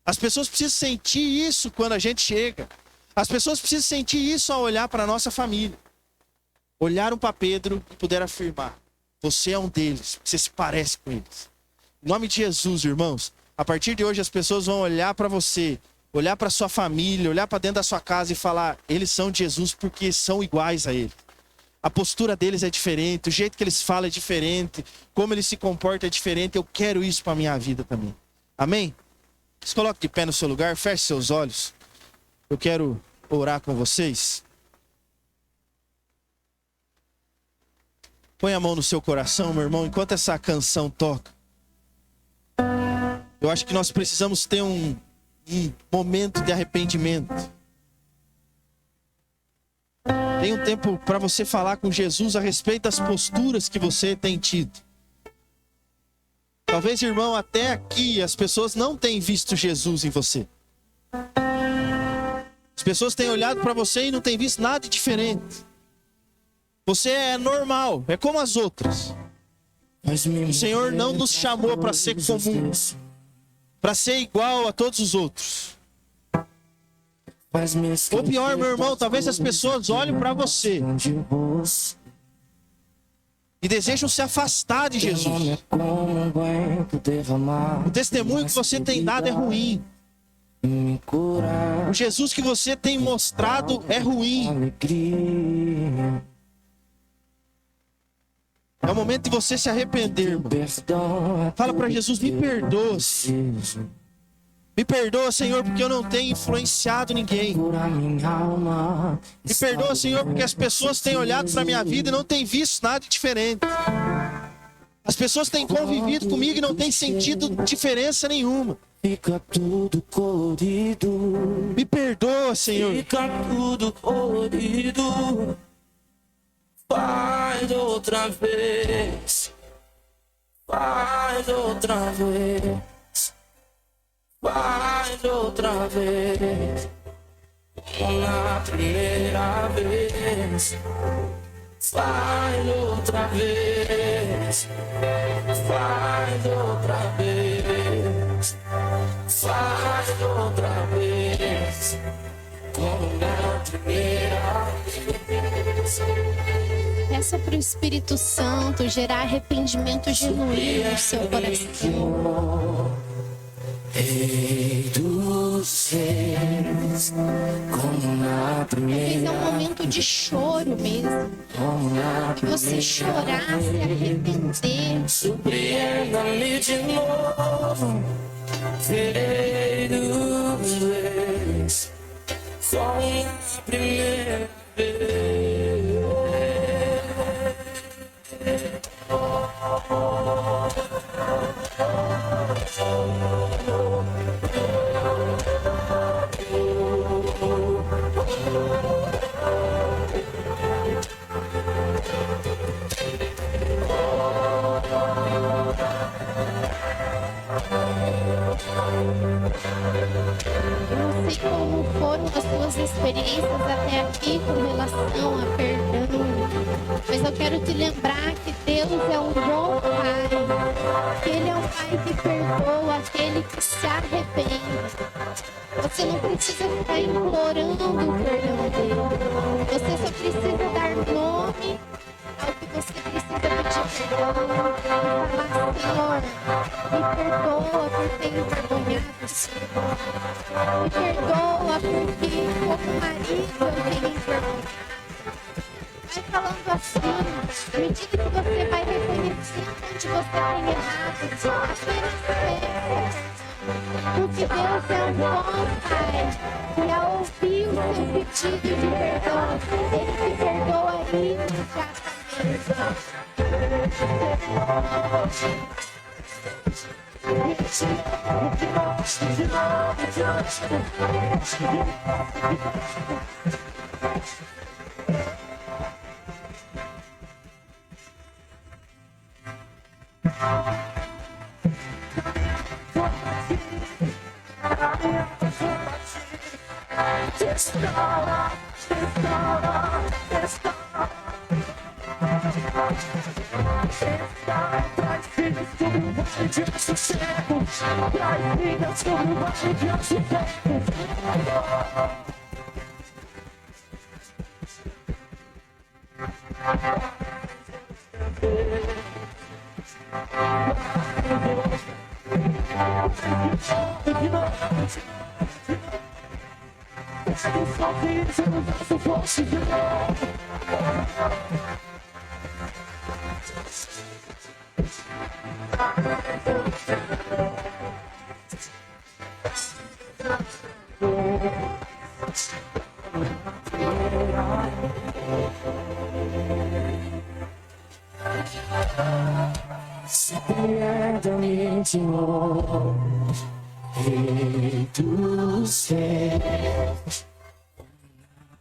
As pessoas precisam sentir isso quando a gente chega. As pessoas precisam sentir isso ao olhar para a nossa família. Olharam para Pedro e puderam afirmar, você é um deles, você se parece com eles. Em nome de Jesus, irmãos, a partir de hoje as pessoas vão olhar para você, olhar para sua família, olhar para dentro da sua casa e falar, eles são de Jesus porque são iguais a ele. A postura deles é diferente, o jeito que eles falam é diferente, como eles se comportam é diferente. Eu quero isso para a minha vida também. Amém? Se coloque de pé no seu lugar, feche seus olhos. Eu quero orar com vocês. Põe a mão no seu coração, meu irmão, enquanto essa canção toca. Eu acho que nós precisamos ter um momento de arrependimento. Tem um tempo para você falar com Jesus a respeito das posturas que você tem tido. Talvez, irmão, até aqui as pessoas não têm visto Jesus em você. As pessoas têm olhado para você e não têm visto nada de diferente. Você é normal, é como as outras. O Senhor não nos chamou para ser comum, para ser igual a todos os outros. Ou pior, meu irmão, talvez as pessoas olhem para você e desejam se afastar de Jesus. O testemunho que você tem dado é ruim. O Jesus que você tem mostrado é ruim. É o momento de você se arrepender, irmão. Fala para Jesus, me perdoa. Me perdoa, Senhor, porque eu não tenho influenciado ninguém. Me perdoa, Senhor, porque as pessoas têm olhado para a minha vida e não têm visto nada diferente. As pessoas têm convivido comigo e não têm sentido diferença nenhuma. Me perdoa, Perdoa, Senhor. Fica tudo colorido. Faz outra vez. Faz outra vez. Faz outra vez. Como na primeira vez. Faz outra vez. Faz outra vez. Faz outra vez. Como na primeira vez. Peça para o Espírito Santo gerar arrependimento genuíno no seu coração. Rei dos reis, como na Talvez é um primeira, momento de choro mesmo. como na Que você chorar, se arrepender. surpreenda-me de novo. Rei dos reis, como na primeira vez. Eu não sei como foram as suas experiências até aqui com relação a perdão, mas eu quero te lembrar que Deus é um bom Pai, que Ele é um Pai que perdoa aquele que se arrepende. Você não precisa ficar implorando o perdão dele, você só precisa dar nome ao que você precisa pedir perdão e falar: Senhor, me perdoa por ter envergonhado o Senhor. Me perdoa porque, como marido, eu tenho envergonhado. Vai falando assim, à medida que você vai reconhecendo onde você tem errado, apenas peça. Porque Deus é um bom Pai, e ao ouvir o seu pedido de perdão, Ele te perdoa imediatamente. Surpreenda-me de novo, Rei dos reis,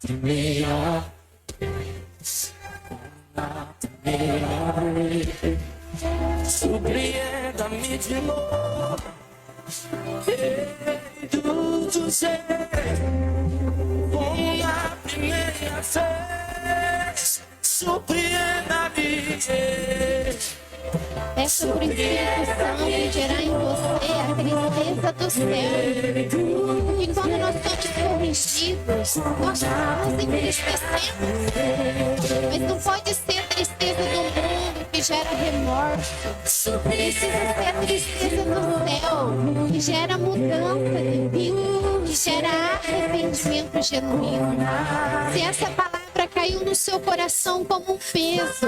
primeira vez, na primeira vez. Surpreenda-me de novo, Rei dos reis, como na primeira vez. Surpreenda-me. Peça para o Espírito Santo gerar em você a tristeza do céu. E quando nós somos corrigidos, nós nos entristecemos. Mas não pode ser a tristeza do mundo que gera remorso. Precisa ser a tristeza do céu, que gera mudança de vida, que gera arrependimento genuíno. Se essa palavra caiu no seu coração como um peso,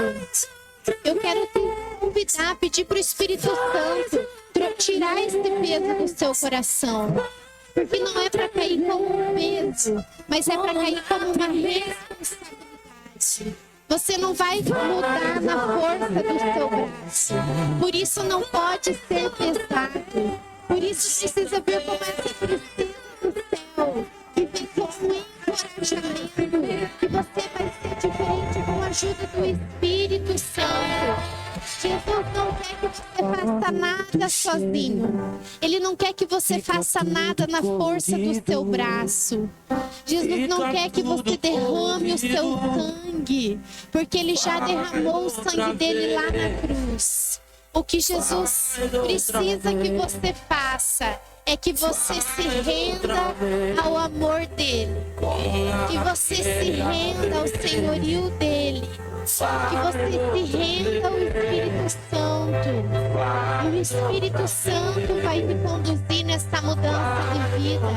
eu quero te convidar, pedir para o Espírito Santo tirar esse peso do seu coração. Porque não é para cair como um peso, mas é para cair como uma responsabilidade. Você não vai mudar na força do seu braço. Por isso não pode ser pesado. Por isso precisa ver como essa tristeza do céu, que vem como ajuda do Espírito Santo. Jesus não quer que você faça nada sozinho. Ele não quer que você faça nada na força do seu braço. Jesus não quer que você derrame o seu sangue, porque Ele já derramou o sangue dele lá na cruz. O que Jesus precisa que você faça é que você se renda ao amor dele, que você se renda ao senhorio dele, que você se renda ao Espírito Santo. E o Espírito Santo vai te conduzir nessa mudança de vida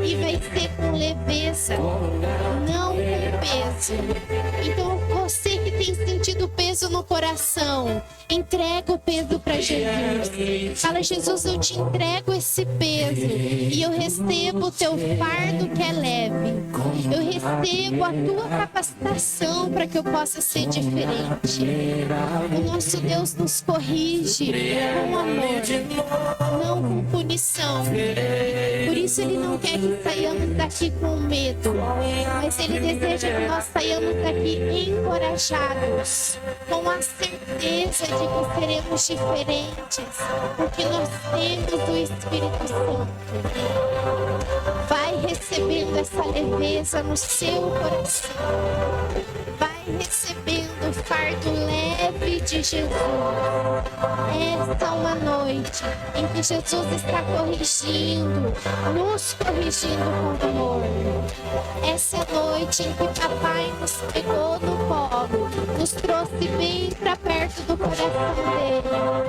e vai ser com leveza, não com peso. Então você que tem sentido peso no coração, entrega o peso para Jesus. Fala: Jesus, eu te entrego esse peso e eu recebo o teu fardo que é leve. Eu recebo a tua capacitação para que eu possa ser diferente. O nosso Deus nos corrige com amor, não com punição. Por isso Ele não quer que saiamos daqui com medo, mas Ele deseja que nós saiamos daqui encorajados, com a certeza de que seremos diferentes, porque nós temos o Espírito Santo. Vai recebendo essa leveza no seu coração. Vai recebendo o fardo leve de Jesus. Esta é uma noite em que Jesus está corrigindo, nos corrigindo com amor. Essa é a noite em que Papai nos pegou no colo, nos trouxe bem para perto do coração dele,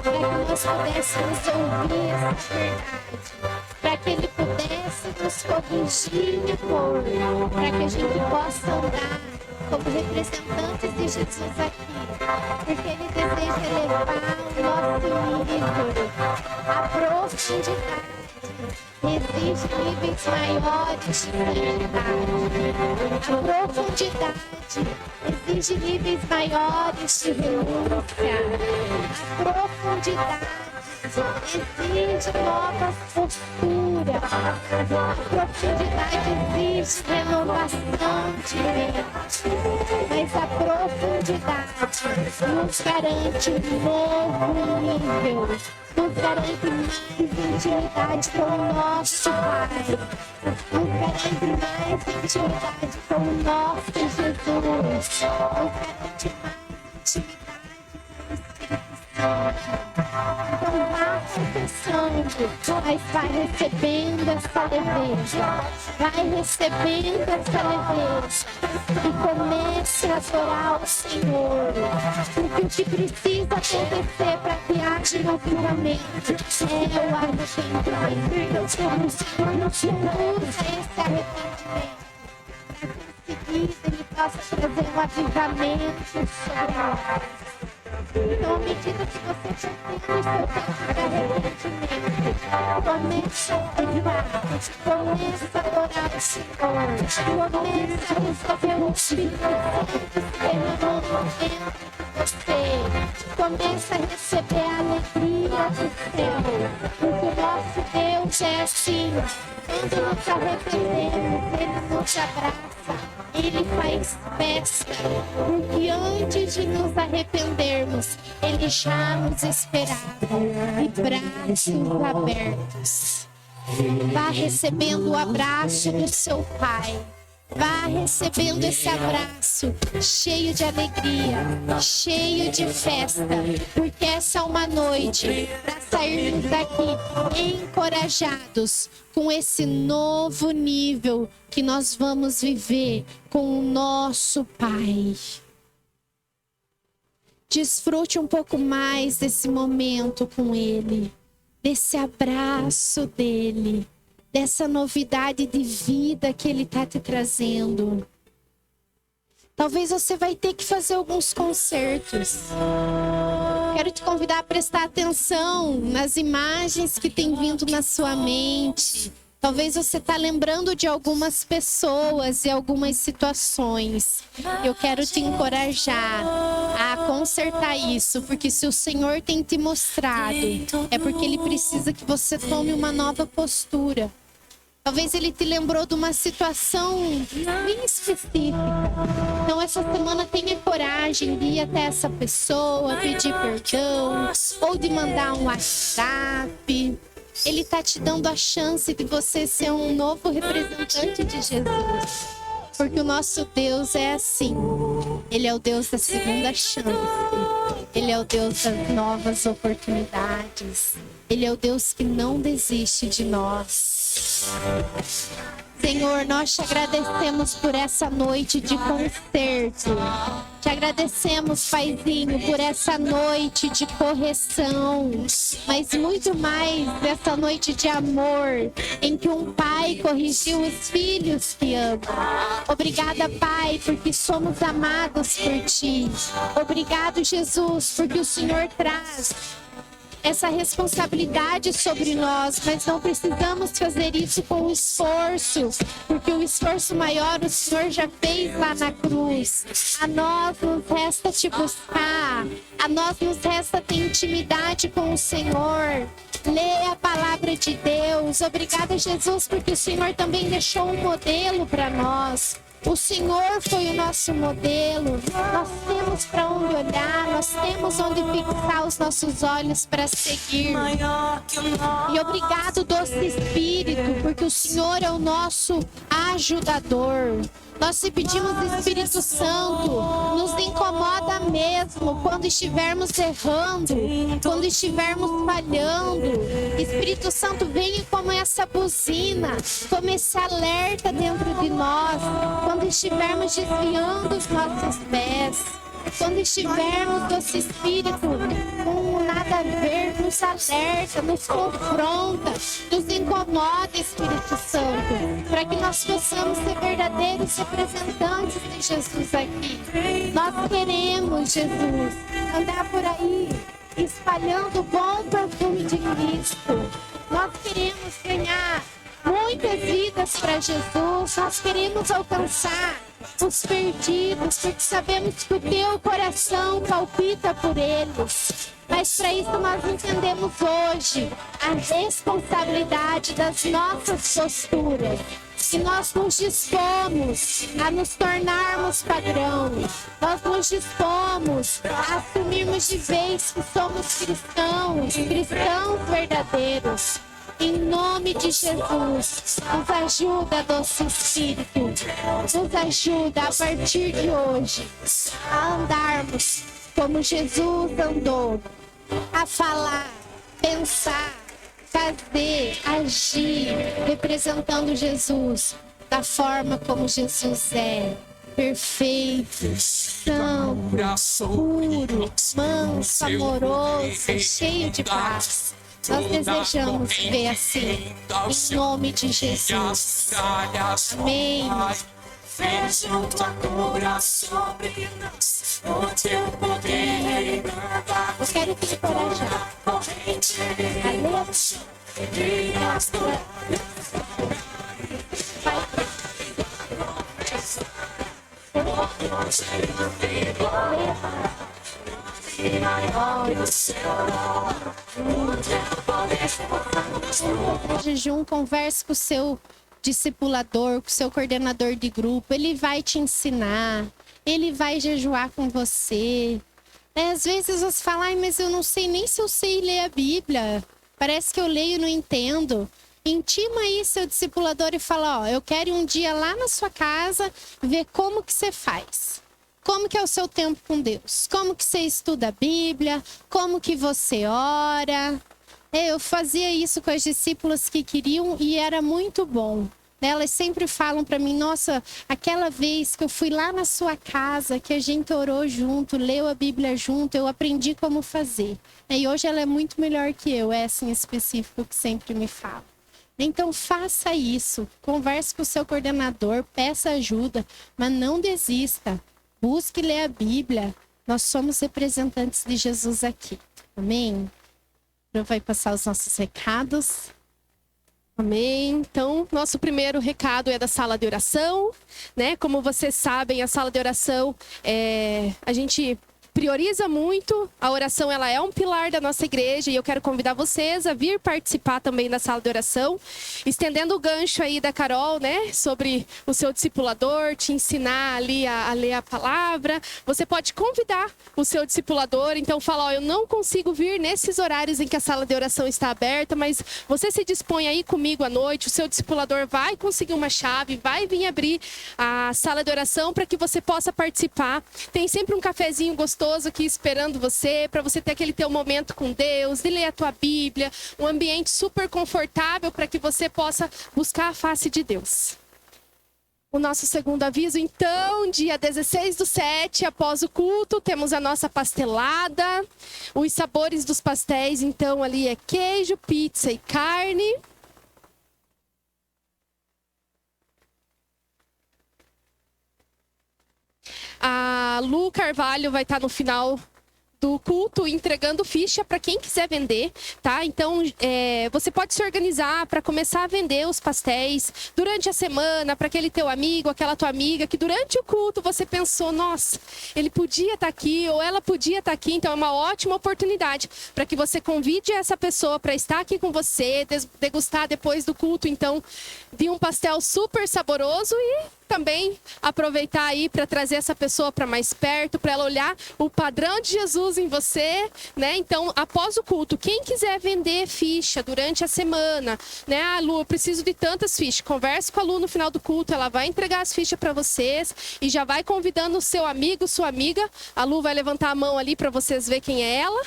para que nós pudéssemos ouvir essa verdade, para que Ele pudesse nos corrigir de cor, para que a gente possa andar como representantes de Jesus aqui, porque Ele deseja elevar o nosso nível, a profundidade. Exige níveis maiores de santidade. A profundidade exige níveis maiores de renúncia. A profundidade exige novas posturas. A profundidade exige renovação de mente. Mas a profundidade nos garante um novo nível. Nos garante mais intimidade com o nosso Pai. Nos garante mais intimidade com o nosso Jesus. Nos garante mais intimidade com o Espírito Santo. Então vá confessando, mas vai recebendo essa leveza. Vai recebendo essa leveza. E comece a adorar o Senhor. Porque o que precisa acontecer para que haja um avivamento é o arrependimento. O Senhor nos usa esse arrependimento para que em seguida Ele possa trazer um avivamento sobre nós. Então, à medida que você for tendo o seu tempo de arrependimento, comece a adorar, comece a adorar o Senhor, comece a receber o Espírito Santo derramando dentro de você, comece a receber a alegria do céu, porque o nosso Deus é assim. Quando nos arrependemos, Ele nos abraça. Ele faz festa, porque antes de nos arrependermos, Ele já nos esperava, de braços abertos. Vá recebendo o abraço do seu Pai. Vá recebendo esse abraço cheio de alegria, cheio de festa, porque essa é uma noite para sairmos daqui encorajados com esse novo nível que nós vamos viver com o nosso Pai. Desfrute um pouco mais desse momento com Ele, desse abraço dEle, dessa novidade de vida que Ele está te trazendo. Talvez você vai ter que fazer alguns concertos. Quero te convidar a prestar atenção nas imagens que tem vindo na sua mente. Talvez você está lembrando de algumas pessoas e algumas situações. Eu quero te encorajar a consertar isso, porque se o Senhor tem te mostrado, é porque Ele precisa que você tome uma nova postura. Talvez ele te lembrou de uma situação bem específica. Então, essa semana tenha coragem de ir até essa pessoa, pedir perdão, ou de mandar um WhatsApp. Ele está te dando a chance de você ser um novo representante de Jesus. Porque o nosso Deus é assim. Ele é o Deus da segunda chance. Ele é o Deus das novas oportunidades. Ele é o Deus que não desiste de nós. Senhor, nós te agradecemos por essa noite de concerto. Te agradecemos, Paizinho, por essa noite de correção. Mas muito mais essa noite de amor, em que um pai corrigiu os filhos que amam. Obrigada, Pai, porque somos amados por Ti. Obrigado, Jesus, porque o Senhor traz essa responsabilidade sobre nós, mas não precisamos fazer isso com esforço, porque o esforço maior o Senhor já fez lá na cruz. A nós nos resta te buscar, a nós nos resta ter intimidade com o Senhor. Lê a palavra de Deus. Obrigada, Jesus, porque o Senhor também deixou um modelo para nós. O Senhor foi o nosso modelo. Nós temos para onde olhar, nós temos onde fixar os nossos olhos para seguir. E obrigado, doce Espírito, porque o Senhor é o nosso ajudador. Nós te pedimos, Espírito Santo, nos incomoda mesmo quando estivermos errando, quando estivermos falhando. Espírito Santo, venha como essa buzina, como esse alerta dentro de nós, quando estivermos desviando os nossos pés. Quando estivermos, doce Espírito, com nada a ver, nos alerta, nos confronta, nos incomoda, Espírito Santo, para que nós possamos ser verdadeiros representantes de Jesus aqui. Nós queremos, Jesus, andar por aí espalhando o bom perfume de Cristo. Nós queremos ganhar muitas vidas para Jesus. Nós queremos alcançar os perdidos, porque sabemos que o teu coração palpita por eles. Mas para isso nós entendemos hoje a responsabilidade das nossas posturas. E nós nos dispomos a nos tornarmos padrão. Nós nos dispomos a assumirmos de vez que somos cristãos verdadeiros. Em nome de Jesus, nos ajuda, doce Espírito, nos ajuda a partir de hoje a andarmos como Jesus andou, a falar, pensar, fazer, agir, representando Jesus da forma como Jesus é. Perfeito, santo, puro, manso, amoroso, cheio de paz. Nós desejamos ver assim, em nome de Jesus. Amém. Fecha tua cura sobre nós, o teu poder manda. Eu quero te encorajar. Corrente, e as Jejum, converse com o seu discipulador, com o seu coordenador de grupo. Ele vai te ensinar, ele vai jejuar com você. Às vezes você fala, ai, mas eu não sei nem se eu sei ler a Bíblia. Parece que eu leio e não entendo. Intima aí seu discipulador e fala, ó, eu quero ir um dia lá na sua casa ver como que você faz. Como que é o seu tempo com Deus? Como que você estuda a Bíblia? Como que você ora? Eu fazia isso com as discípulas que queriam e era muito bom. Elas sempre falam para mim, nossa, aquela vez que eu fui lá na sua casa, que a gente orou junto, leu a Bíblia junto, eu aprendi como fazer. E hoje ela é muito melhor que eu, essa em específico que sempre me fala. Então faça isso, converse com o seu coordenador, peça ajuda, mas não desista. Busque ler a Bíblia. Nós somos representantes de Jesus aqui. Amém? Eu vou passar os nossos recados. Amém. Então, nosso primeiro recado é da sala de oração, né? Como vocês sabem, a sala de oração, a gente prioriza muito. A oração, ela é um pilar da nossa igreja e eu quero convidar vocês a vir participar também da sala de oração, estendendo o gancho aí da Carol, né, sobre o seu discipulador, te ensinar ali a ler a palavra. Você pode convidar o seu discipulador, então fala, ó, eu não consigo vir nesses horários em que a sala de oração está aberta, mas você se dispõe aí comigo à noite, o seu discipulador vai conseguir uma chave, vai vir abrir a sala de oração para que você possa participar. Tem sempre um cafezinho gostoso aqui esperando você, para você ter aquele teu momento com Deus, de ler a tua Bíblia, um ambiente super confortável para que você possa buscar a face de Deus. O nosso segundo aviso, então, dia 16/7, após o culto, temos a nossa pastelada. Os sabores dos pastéis, então, ali é queijo, pizza e carne. A Lu Carvalho vai estar no final do culto entregando ficha para quem quiser vender, tá? Então, você pode se organizar para começar a vender os pastéis durante a semana para aquele teu amigo, aquela tua amiga que durante o culto você pensou, nossa, ele podia estar aqui ou ela podia estar aqui. Então, é uma ótima oportunidade para que você convide essa pessoa para estar aqui com você, degustar depois do culto, então, de um pastel super saboroso e também aproveitar aí para trazer essa pessoa para mais perto, para ela olhar o padrão de Jesus em você, né? Então, após o culto, quem quiser vender ficha durante a semana, né? Ah, Lu, eu preciso de tantas fichas. Converse com a Lu no final do culto, ela vai entregar as fichas para vocês e já vai convidando o seu amigo, sua amiga. A Lu vai levantar a mão ali para vocês ver quem é ela.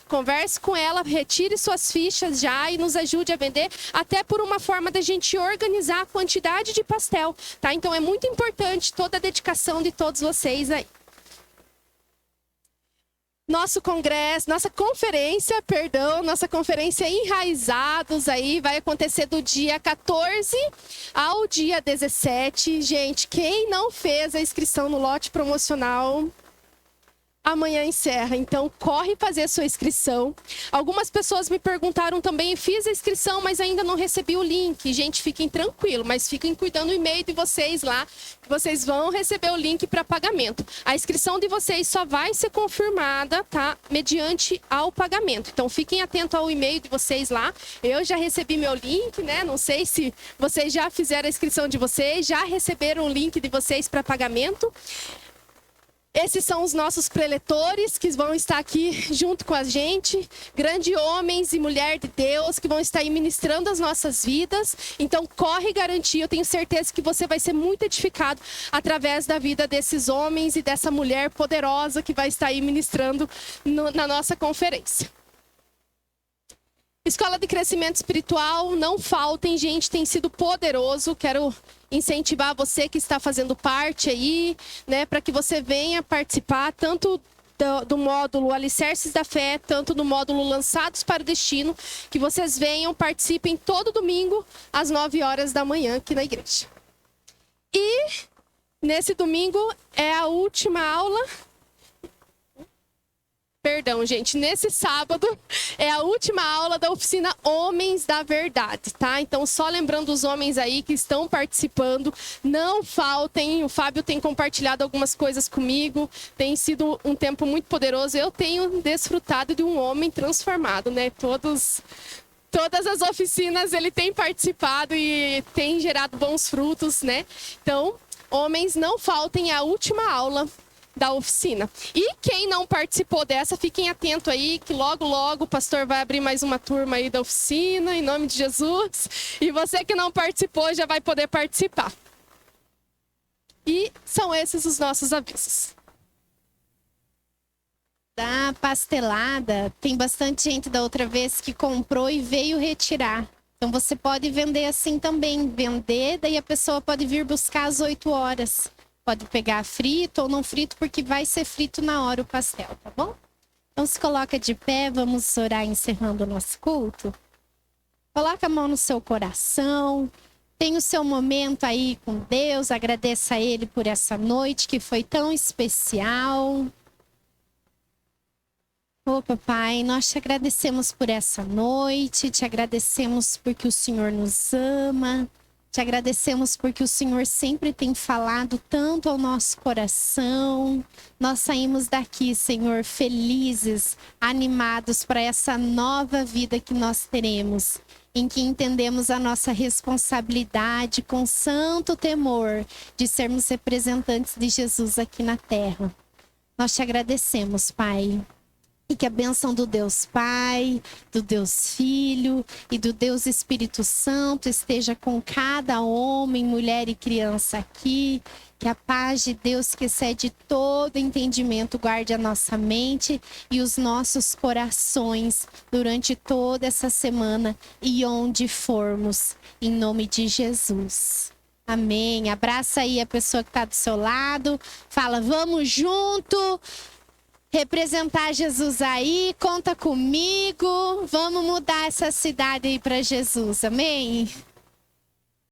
Converse com ela, retire suas fichas já e nos ajude a vender, até por uma forma da gente organizar a quantidade de pastel, tá? Então é muito importante toda a dedicação de todos vocês aí. Nossa conferência Enraizados aí vai acontecer do dia 14 ao dia 17. Gente, quem não fez a inscrição no lote promocional, amanhã encerra, então corre fazer a sua inscrição. Algumas pessoas me perguntaram também, fiz a inscrição, mas ainda não recebi o link. Gente, fiquem tranquilos, mas fiquem cuidando do e-mail de vocês lá, que vocês vão receber o link para pagamento. A inscrição de vocês só vai ser confirmada, tá? Mediante ao pagamento. Então fiquem atentos ao e-mail de vocês lá. Eu já recebi meu link, né? Não sei se vocês já fizeram a inscrição de vocês, já receberam o link de vocês para pagamento. Esses são os nossos preletores que vão estar aqui junto com a gente. Grandes homens e mulheres de Deus que vão estar aí ministrando as nossas vidas. Então, corre garantir. Eu tenho certeza que você vai ser muito edificado através da vida desses homens e dessa mulher poderosa que vai estar aí ministrando na nossa conferência. Escola de Crescimento Espiritual, não faltem, gente, tem sido poderoso. Quero incentivar você que está fazendo parte aí, né, para que você venha participar tanto do módulo Alicerces da Fé, tanto do módulo Lançados para o Destino, que vocês venham, participem todo domingo às 9 horas da manhã aqui na igreja. E nesse domingo é a última aula. Perdão, gente, nesse sábado é a última aula da oficina Homens da Verdade, tá? Então, só lembrando os homens aí que estão participando, não faltem. O Fábio tem compartilhado algumas coisas comigo, tem sido um tempo muito poderoso. Eu tenho desfrutado de um homem transformado, né? Todas as oficinas ele tem participado e tem gerado bons frutos, né? Então, homens, não faltem a última aula da oficina. E quem não participou dessa, fiquem atentos aí, que logo, logo o pastor vai abrir mais uma turma aí da oficina, em nome de Jesus. E você que não participou já vai poder participar. E são esses os nossos avisos. Da pastelada, tem bastante gente da outra vez que comprou e veio retirar. Então você pode vender assim também, vender, daí a pessoa pode vir buscar às 8 horas. Pode pegar frito ou não frito, porque vai ser frito na hora o pastel, tá bom? Então se coloca de pé, vamos orar encerrando o nosso culto. Coloca a mão no seu coração, tem o seu momento aí com Deus, agradeça a Ele por essa noite que foi tão especial. Ô papai, nós te agradecemos por essa noite, te agradecemos porque o Senhor nos ama. Te agradecemos porque o Senhor sempre tem falado tanto ao nosso coração. Nós saímos daqui, Senhor, felizes, animados para essa nova vida que nós teremos, em que entendemos a nossa responsabilidade com santo temor de sermos representantes de Jesus aqui na terra. Nós te agradecemos, Pai. E que a bênção do Deus Pai, do Deus Filho e do Deus Espírito Santo esteja com cada homem, mulher e criança aqui. Que a paz de Deus, que excede todo entendimento, guarde a nossa mente e os nossos corações durante toda essa semana e onde formos, em nome de Jesus. Amém. Abraça aí a pessoa que está do seu lado. Fala, vamos junto. Representar Jesus aí, conta comigo. Vamos mudar essa cidade aí para Jesus. Amém?